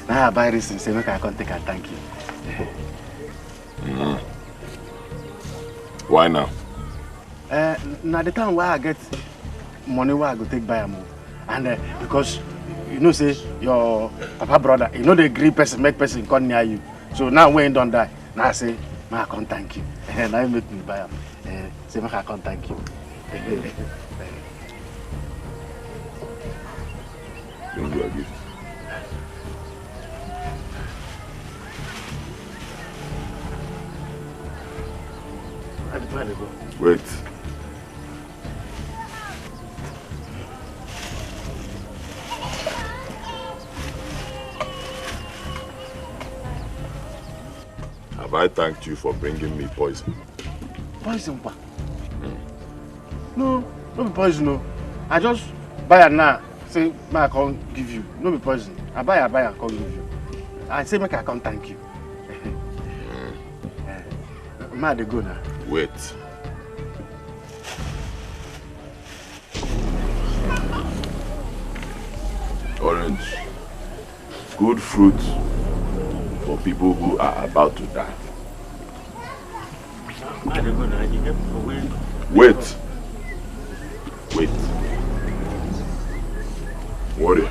Now I buy this and say, make I come take and thank you. Why now? Now the time where I get money where I go take buy a move. And because you know say your papa brother, you know the agree person make person come near you. So now when you don't die, now I say, may I come thank you. Now you make me buy them. Say make I come thank you. Don't do a gift. Wait. Have I thanked you for bringing me poison? Poison, pa? No, no be poison, no. I just buy it now. Say, may I come give you. No be poison. I buy and come give you. I say, make I come thank you. May I go now? Wait. Orange. Good fruit for people who are about to die. Wait. Wait. Worry.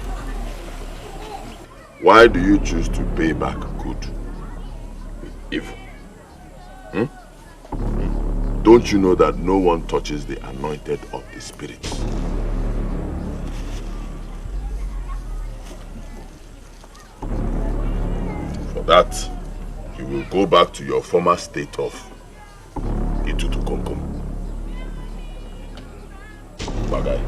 Why do you choose to pay back good with evil? Don't you know that no one touches the anointed of the Spirit? For that, you will go back to your former state of Itutu Komkom. Bagay.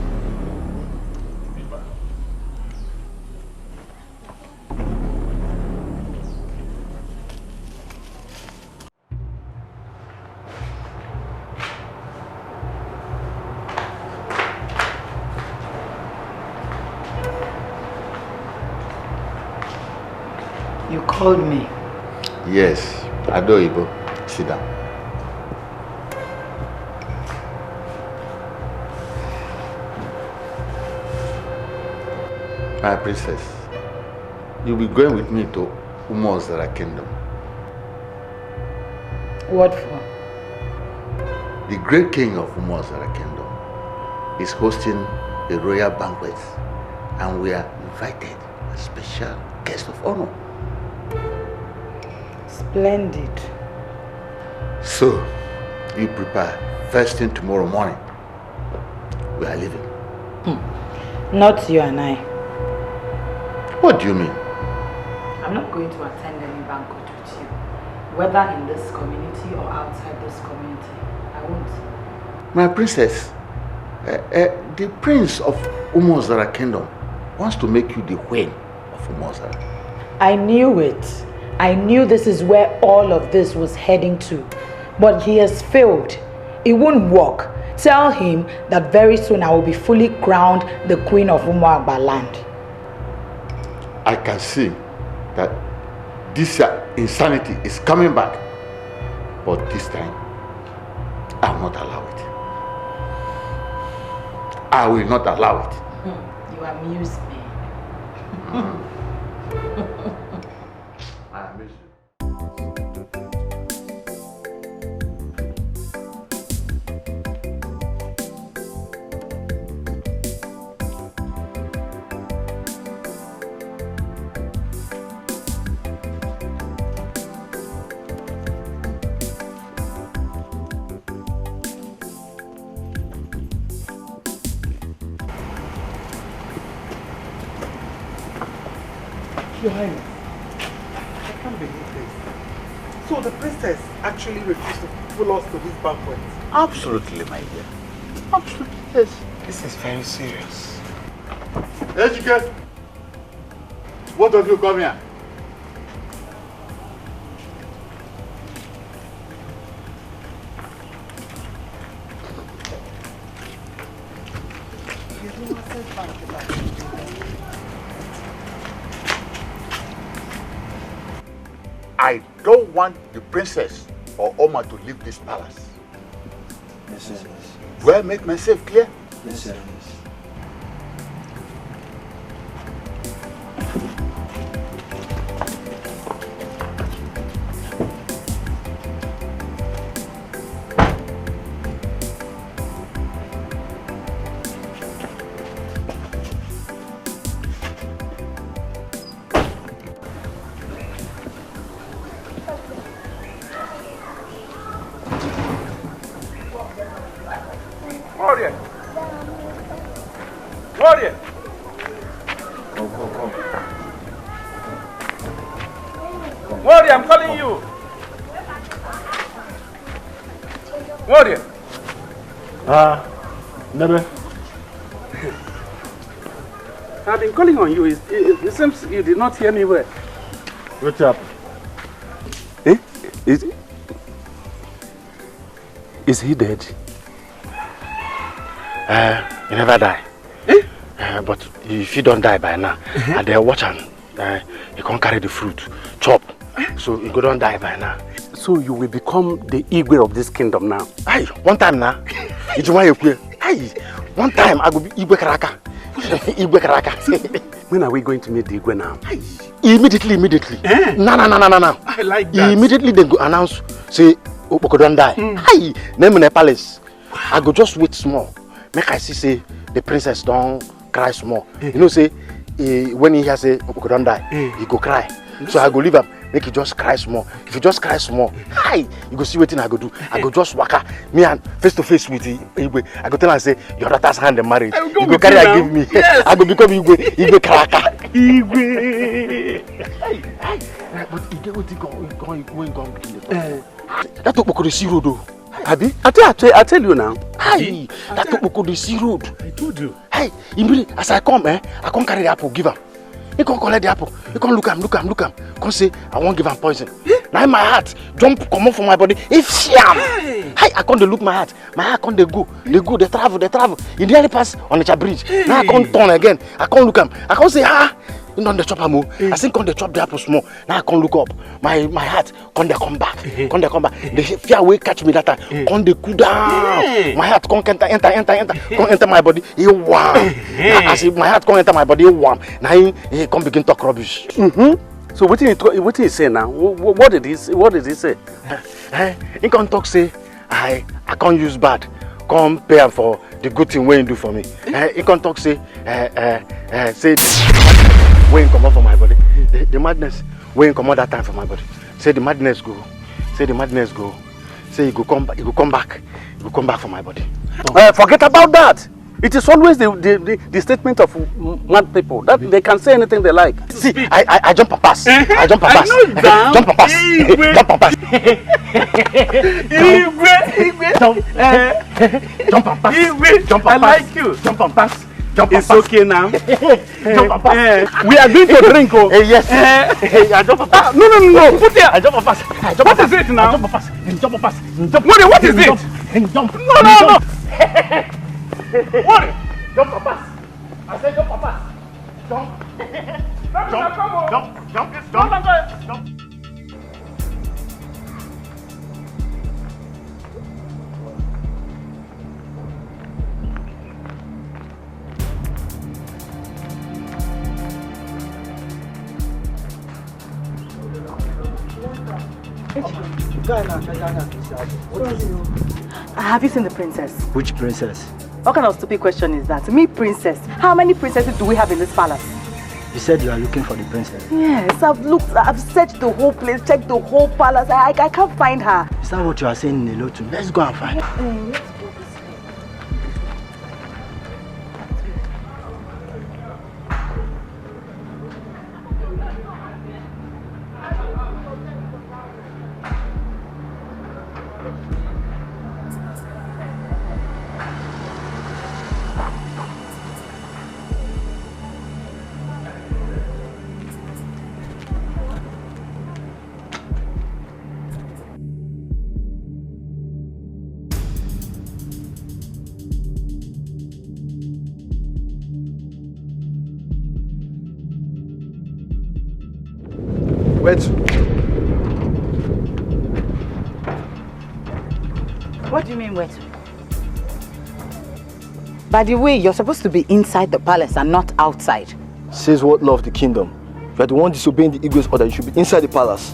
You called me. Yes, Adoibo. Sit down. My princess, you'll be going with me to Umozara Kingdom. What for? The great king of Umozara Kingdom is hosting a royal banquet, and we are invited as special guest of honor. Splendid. So, you prepare first thing tomorrow morning. We are leaving. Not you and I. What do you mean? I'm not going to attend any banquet with you. Whether in this community or outside this community. I won't. My princess, the prince of Umozara Kingdom wants to make you the queen of Umozara. I knew it. I knew this is where all of this was heading to. But he has failed. It won't work. Tell him that very soon I will be fully crowned the queen of Umuagba land. I can see that this insanity is coming back. But this time, I will not allow it. I will not allow it. You amuse me. I amuse you. Your Highness, I can't believe this. So the princess actually refused to follow us to this banquet? Absolutely, my dear. Absolutely, yes. This is very serious. Dikeh, both of you come here. I don't want the princess or Oma to leave this palace. Yes, sir. Do I make myself clear? Yes, sir. Warrior, I'm calling you. Warrior. Never. I've been calling on you. It seems you did not hear me well. What's up? Eh? Is he dead? He never die. But if he don't die by now, and they watch him, he can't carry the fruit, chop. So he go don't die by now. So you will become the Igwe of this kingdom now? Aye, one time now. It's why you queer. Aye, one time I go be Igwe Karaka. Igwe Karaka. When are we going to meet the Igwe now? Aye. Immediately. No. I like that. Immediately they go announce, say, Opoko don't die. Aye, name in the palace. I go just wait small. Make I see, say, the princess don't cry small. You know, say, when he hear say, Opoko don't die, he go cry. So I go leave him, make you just cry small. If you just cry small, hi, you go see what thing I go do. I go just waka, me and face to face with Igwe. I go tell her say, your daughter's hand in marriage. You go carry her give me. Yes. I go become Igwe Kraka. Igwe. But Igwe, what you going to kill the that Opoko the sea road though. Abi? I tell you now. Hi, that Opoko the sea road. I told you. Hey, immediately as I come, I can't carry the apple, give her. He can't collect the apple. He can't look him. Can't say, I won't give him poison. Now my heart jump come off from my body. If sham. Hey, I can't look my heart. My heart can't go. They travel. In the early pass on the bridge. Now I can't turn again. I can't look him. I can't say, you know the chop amo. I think can't chop the apple small. Now I can't look up. My heart can't come back. The fear will catch me that time. Can't cool down. My heart can't enter. Can't enter my body. He warm. As if my heart can't enter my body, he warm. Now he can't begin to talk rubbish. So what did he say now? What did he say? He can't talk say, I can't use bad. Can't pay him for the good thing when you do for me. He can't talk say, say when come out from my body. The madness when come out that time from my body. Say the madness go. Say he go come back from my body. Forget about that. It is always the statement of mad people that they can say anything they like. See, I jump and pass. I know that. Jump and pass. Jump and pass. Jump and pass. I like you. Jump and pass. It's okay now. Jump and pass. We are going to drink. Yes. I jump and pass. No. Put there. I jump and pass. What is it now? Jump and pass. Jump and pass. What is it? Jump. No. What? Jump and pass. I said jump and pass. Jump. Have you seen the princess? Which princess? What kind of stupid question is that? Me, princess. How many princesses do we have in this palace? You said you are looking for the princess. Yes, I've searched the whole place, checked the whole palace. I can't find her. Is that what you are saying in Elotu? Let's go and find her. Let's go this way. Wait. What do you mean, wait? By the way, you're supposed to be inside the palace and not outside. Says what law of the kingdom? You are the one disobeying the Igwe's order. You should be inside the palace.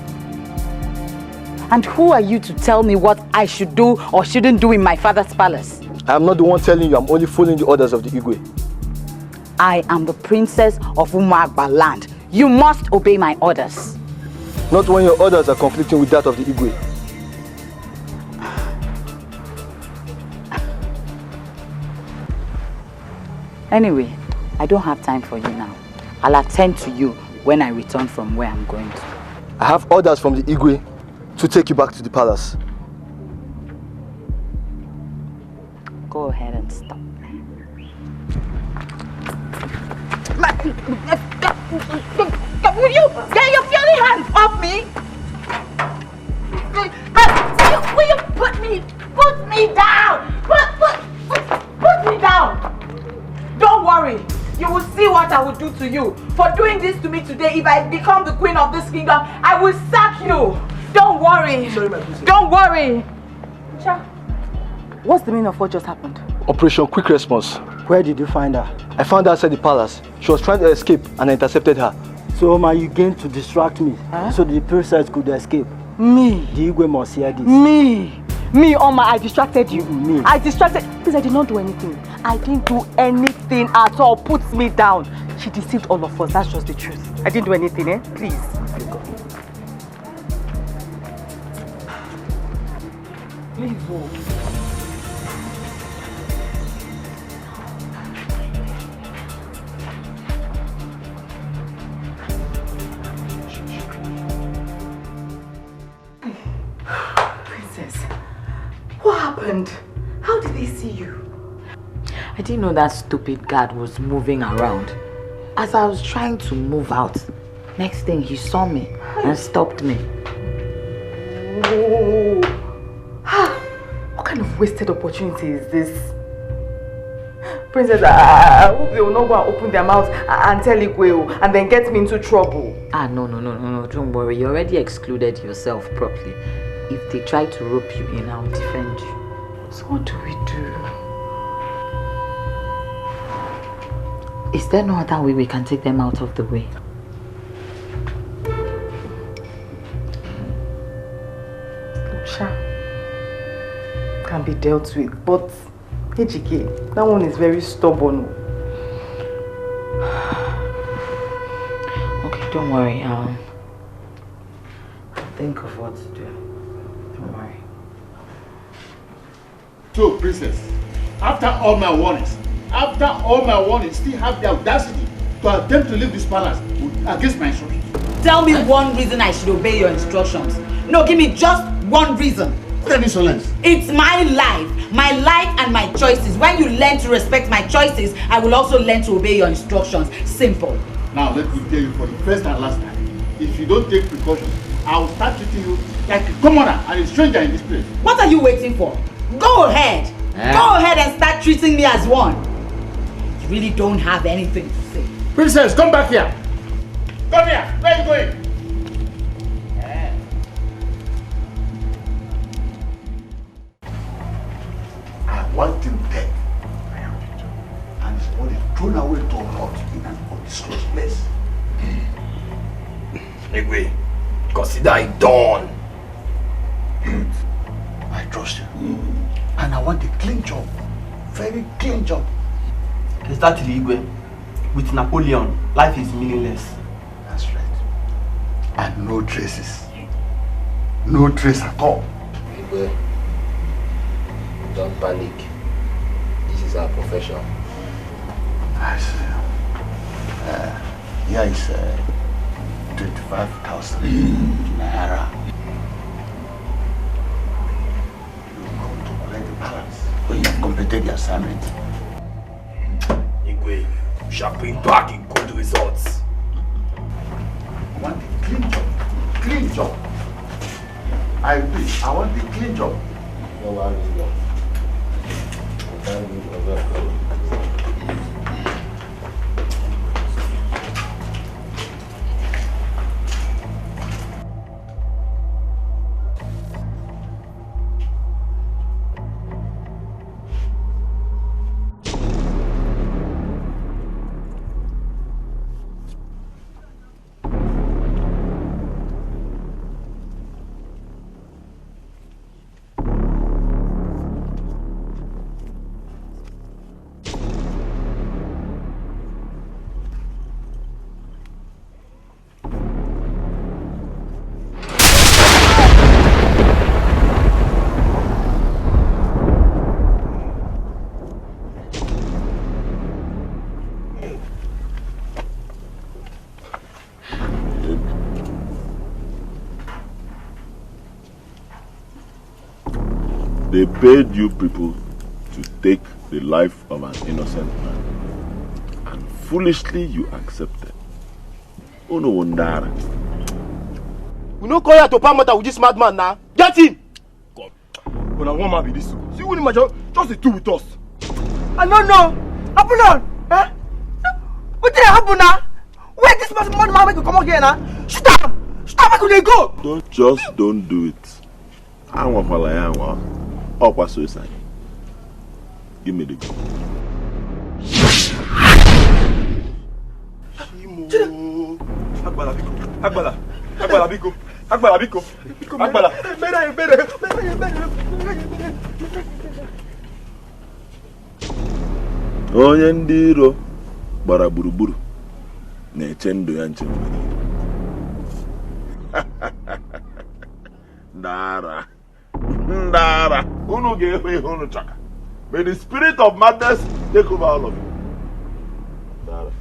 And who are you to tell me what I should do or shouldn't do in my father's palace? I am not the one telling you. I'm only following the orders of the Igwe. I am the princess of Umagba land. You must obey my orders. Not when your orders are conflicting with that of the Igwe. Anyway, I don't have time for you now. I'll attend to you when I return from where I'm going to. I have orders from the Igwe to take you back to the palace. Go ahead and stop. Will you get your filthy hands off me? Will you put me down? Put me down. Don't worry. You will see what I will do to you. For doing this to me today, if I become the queen of this kingdom, I will sack you. Don't worry. Sorry, my princess. Don't worry. Cha, what's the meaning of what just happened? Operation Quick Response. Where did you find her? I found her outside the palace. She was trying to escape and I intercepted her. So, Oma, you came to distract me so the princess could escape. Me? The Igwe must hear this. Me, Oma, I distracted you. Me. I distracted. Please, I did not do anything. I didn't do anything at all. Put me down. She deceived all of us. That's just the truth. I didn't do anything, eh? Please. Please, oh. What happened? How did they see you? I didn't know that stupid guard was moving around. As I was trying to move out, next thing he saw me and stopped me. Oh. What kind of wasted opportunity is this? Princess, I hope they will not go and open their mouths and tell Igwe and then get me into trouble. No, don't worry. You already excluded yourself properly. If they try to rope you in, I'll defend you. So what do we do? Is there no other way we can take them out of the way? Can be dealt with, but Ejike, that one is very stubborn. Okay, don't worry. I'll think of what to do. Don't worry. So, princess, after all my warnings, still have the audacity to attempt to leave this palace against my instructions. Tell me one reason I should obey your instructions. No, give me just one reason. What an insolence. It's my life and my choices. When you learn to respect my choices, I will also learn to obey your instructions. Simple. Now, let me tell you for the first and last time, if you don't take precautions, I will start treating you like a commoner and a stranger in this place. What are you waiting for? Go ahead. Go ahead and start treating me as one. You really don't have anything to say. Princess, come back here. Come here. Where are you going? I want him dead. And his body thrown away to a hut in an undisclosed place. Igwe, consider it done. I trust you. And I want a clean job. Very clean job. Is that Igwe? With Napoleon, life is meaningless. That's right. And no traces. No trace at all. Igwe, don't panic. This is our profession. I see. Here is 5,000 naira. You come to collect the balance when you have completed the assignment. Igwe, we shall bring back in good results. I want a clean job. Clean job. I wish. I want a clean job. No worries, no. They paid you people to take the life of an innocent man. And foolishly you accepted. Oh no wonder. We no call you to palm matter with this madman now. Get him! God. When I want man be this. See what him just the two with us. I don't know. Happen on. Eh? What did happen now? Where this man make you come out here now? Stop! Stop, where could they go? Don't do it. I want to up a suicide. Give me the gun. Agbala Biko. Agbala. Onye ndị iro gbara gburugburu na-eche ndụ ya nche. Ndara. Unu ga-efe ihe unu chaka. May the spirit of madness take over all of you. Ndara.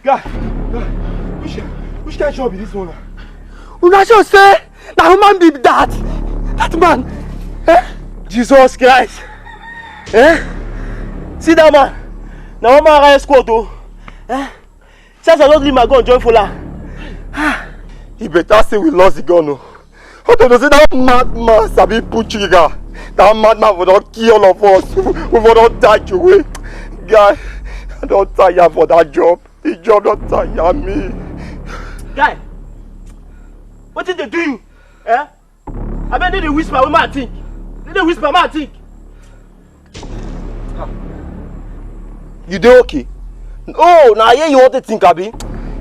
Guy. Which kind of job is this one? Una sure say that woman be that man. Eh? Jesus Christ. Eh? See that man? Now one man I squad too. Eh? Since I don't leave my gun join Fola. He better say we lost the gun. No. How do you say that madman sabi put trigger? That madman will not kill all of us. We will not die away. Guy, I don't tire for that job. The job don't tire me. Guy, what did they do? Eh? I bet they whisper with my think. They whisper my think. You do okay? Oh, now here you want to think, Abi?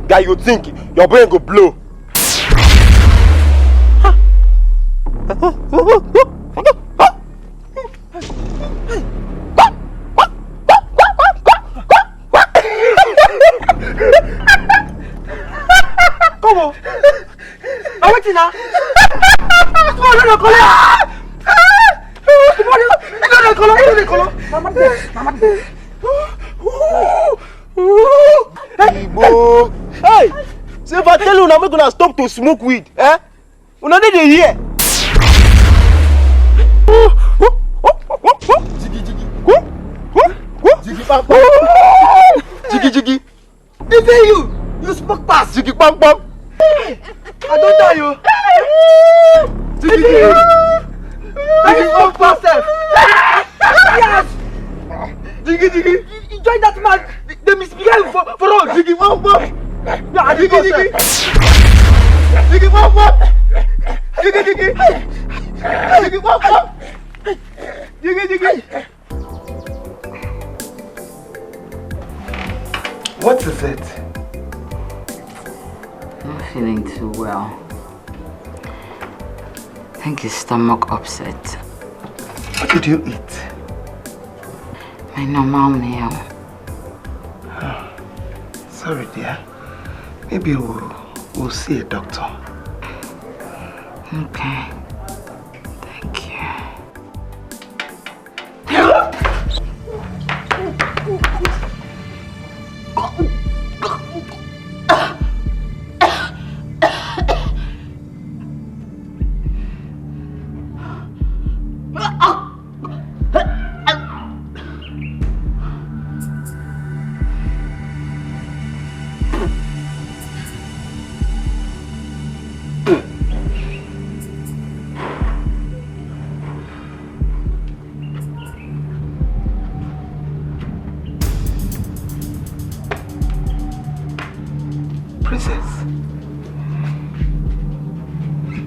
Guy, you think your brain go blow. Come on. I'm waiting now. Come on, no color. Hey, see if I tell you now, I'm gonna stop to smoke weed. Eh? We don't need to hear. Jiggy. Is it you? You smoke pass. Jiggy bang bang. I don't tell you. Jiggy. You smoke pass. Yes. Jiggy. You join that man. They misbehave for all. Jiggy bang bang. Yeah, Jiggy. Jiggy bang bang. Jiggy. Jiggy bang bang. Jiggy. What is it? I'm not feeling too well. I think his stomach upset. What did you eat? My normal meal. Oh, sorry, dear. Maybe we'll see a doctor. Okay. Thank you.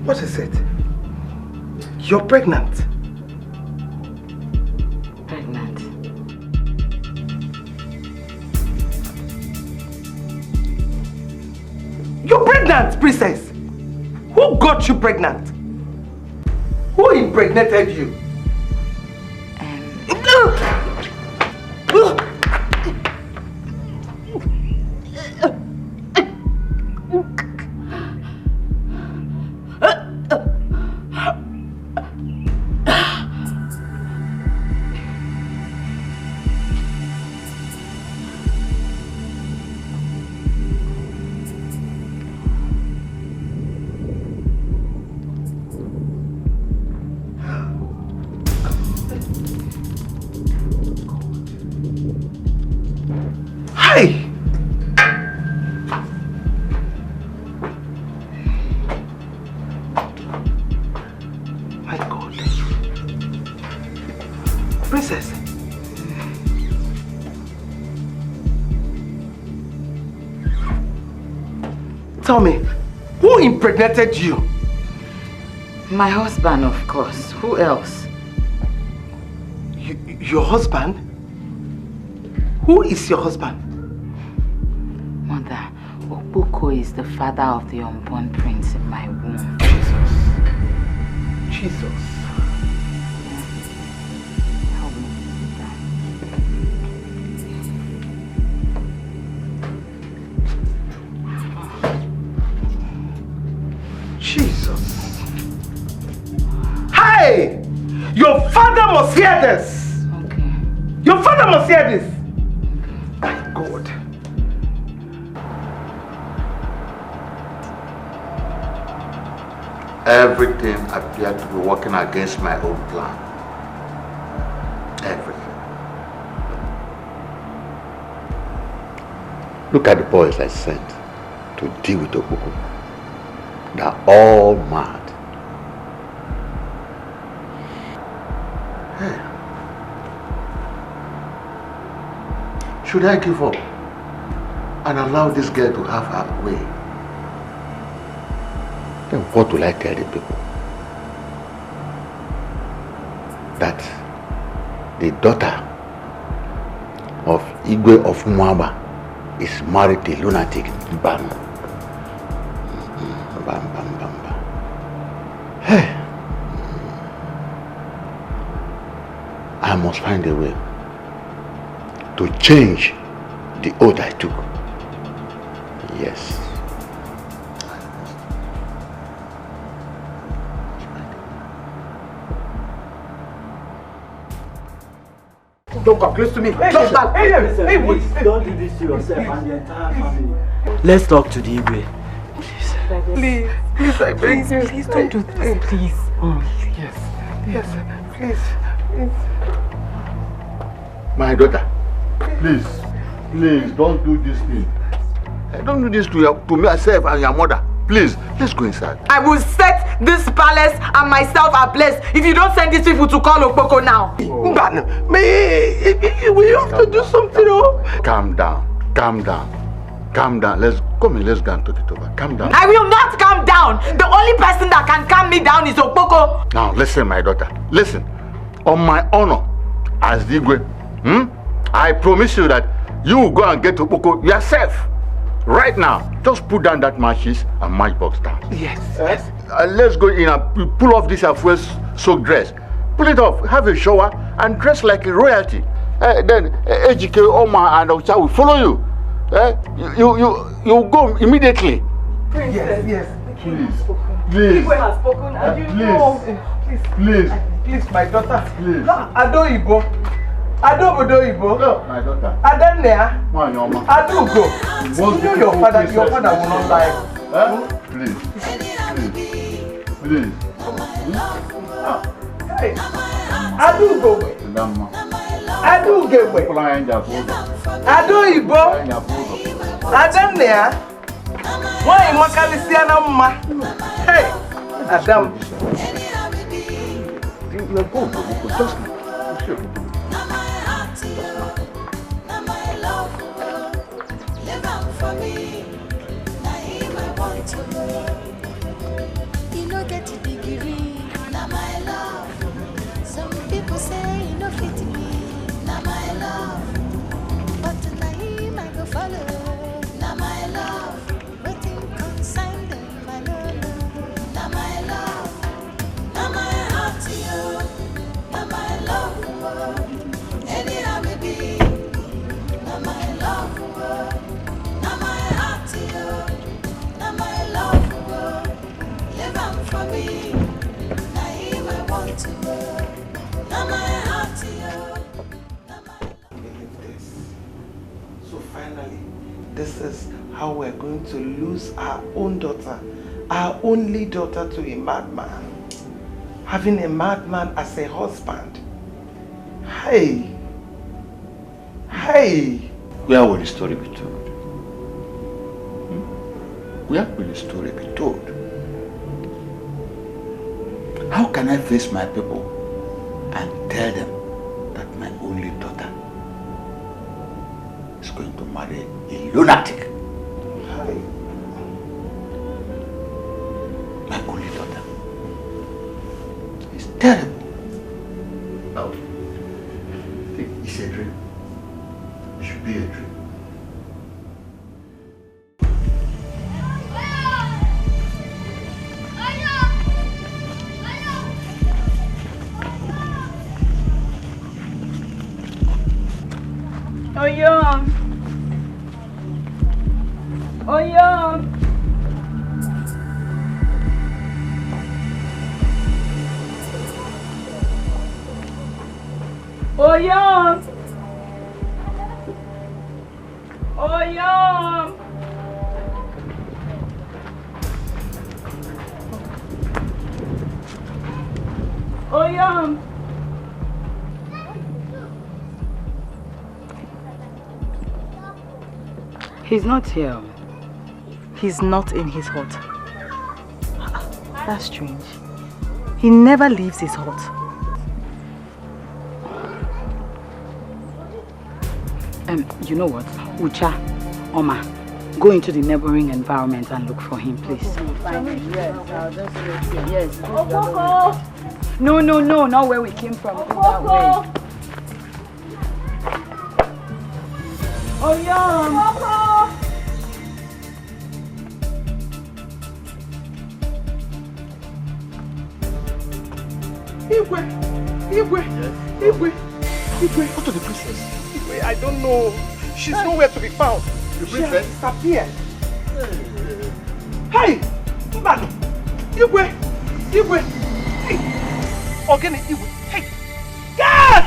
What is it? You're pregnant. Pregnant. You're pregnant, princess. Who got you pregnant? Who impregnated you? Tell me, who impregnated you? My husband, of course. Who else? Your husband? Who is your husband? Mother, Okpoko is the father of the unborn prince in my womb. Jesus. Jesus. Hey! Your father must hear this! Okay. Your father must hear this! My God. Everything appeared to be working against my own plan. Everything. Look at the boys I sent to deal with Okpoko. They're all mad. Hey. Should I give up and allow this girl to have her way? Then what will I tell the people? That the daughter of Igwe of Mwaba is married to a lunatic Bam. Bam, bam, bam, bam. Hey. I must find a way to change the oath I took. Yes. Don't come close to me. Hey, don't do this to yourself and the entire family. Let's talk to the Igwe. Please, I beg you. Please don't do this, please. Yes, please. My daughter, please, don't do this thing. Don't do this to myself and your mother. Please, let's go inside. I will set this palace and myself ablaze if you don't send these people to call Okpoko now. We have to do something. Calm down. Let's go and talk it over. Calm down. I will not calm down. The only person that can calm me down is Okpoko. Now listen, my daughter. Listen. On my honor as Igwe, I promise you that you will go and get Okpoko yourself. Right now, just put down that matches and matchbox down. Yes. Let's go in and pull off this first soaked dress. Pull it off, have a shower, and dress like a royalty. Then Ejike, Oma, and Ocha will follow you. You go immediately. Princess, yes. Please. Igwe has spoken and you know. Please, my daughter. Please. Ado Ibo. Ado Ibo. No, my daughter. Adanea. Ado go. You know your father will not lie. Please. Please. Hey. Ado go. Ado go. Ado Ibo. Adanea. Why Makalisiana Ma? Hey, Adam. You know get a degree, now my love. Some people say you know fit me, now my love. But tonight I go follow, now my love. So finally, this is how we're going to lose our own daughter, our only daughter, to a madman. Having a madman as a husband. Hey! Hey! Where will the story be told? Where will the story be told? How can I face my people and tell them that my only daughter is going to marry a lunatic? My only daughter is terrible. Oh, it's a dream. It should be a dream. Oyom. Oyom. Oyom. Oyom. Oyom. He's not here. He's not in his hut. That's strange. He never leaves his hut. You know what? Ucha, Oma, go into the neighboring environment and look for him, please. Yes, I'll just look here. Yes. No, not where we came from. That way. Oyom! Igwe, go to the princess. Igwe, I don't know. She's nowhere to be found. The She has princess? disappeared. Hey, Mbano, Igwe, hey, Ogene, Igwe, hey, God!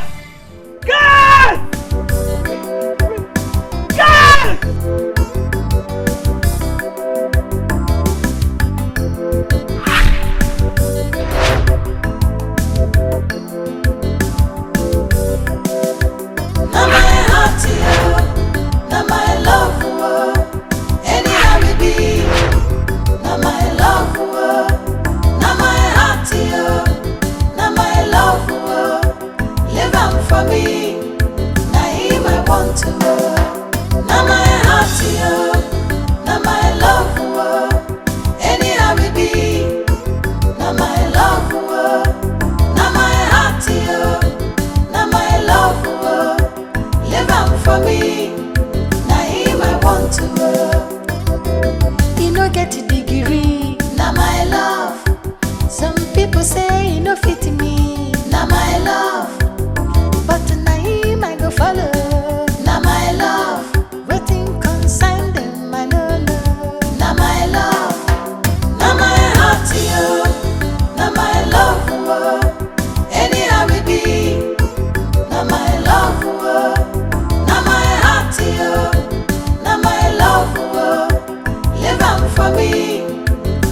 for me,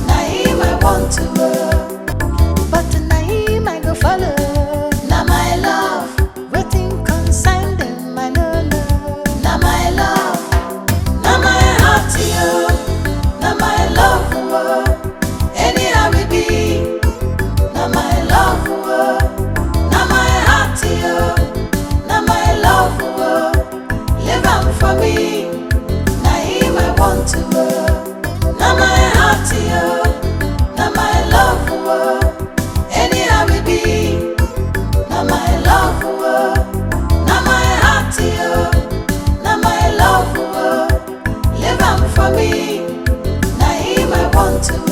na him I want to but na him I go follow. Na my love, waiting consign them, I no know. Na my love, na my heart, yo, na my love, anyhow we be. Na my love, na my heart, yo, na my love, live am for me, na him I want to. Na my heart, yo, na my love, anyhow we be. Na my love, na my heart, yo, na my love, live am for me, na him I want to.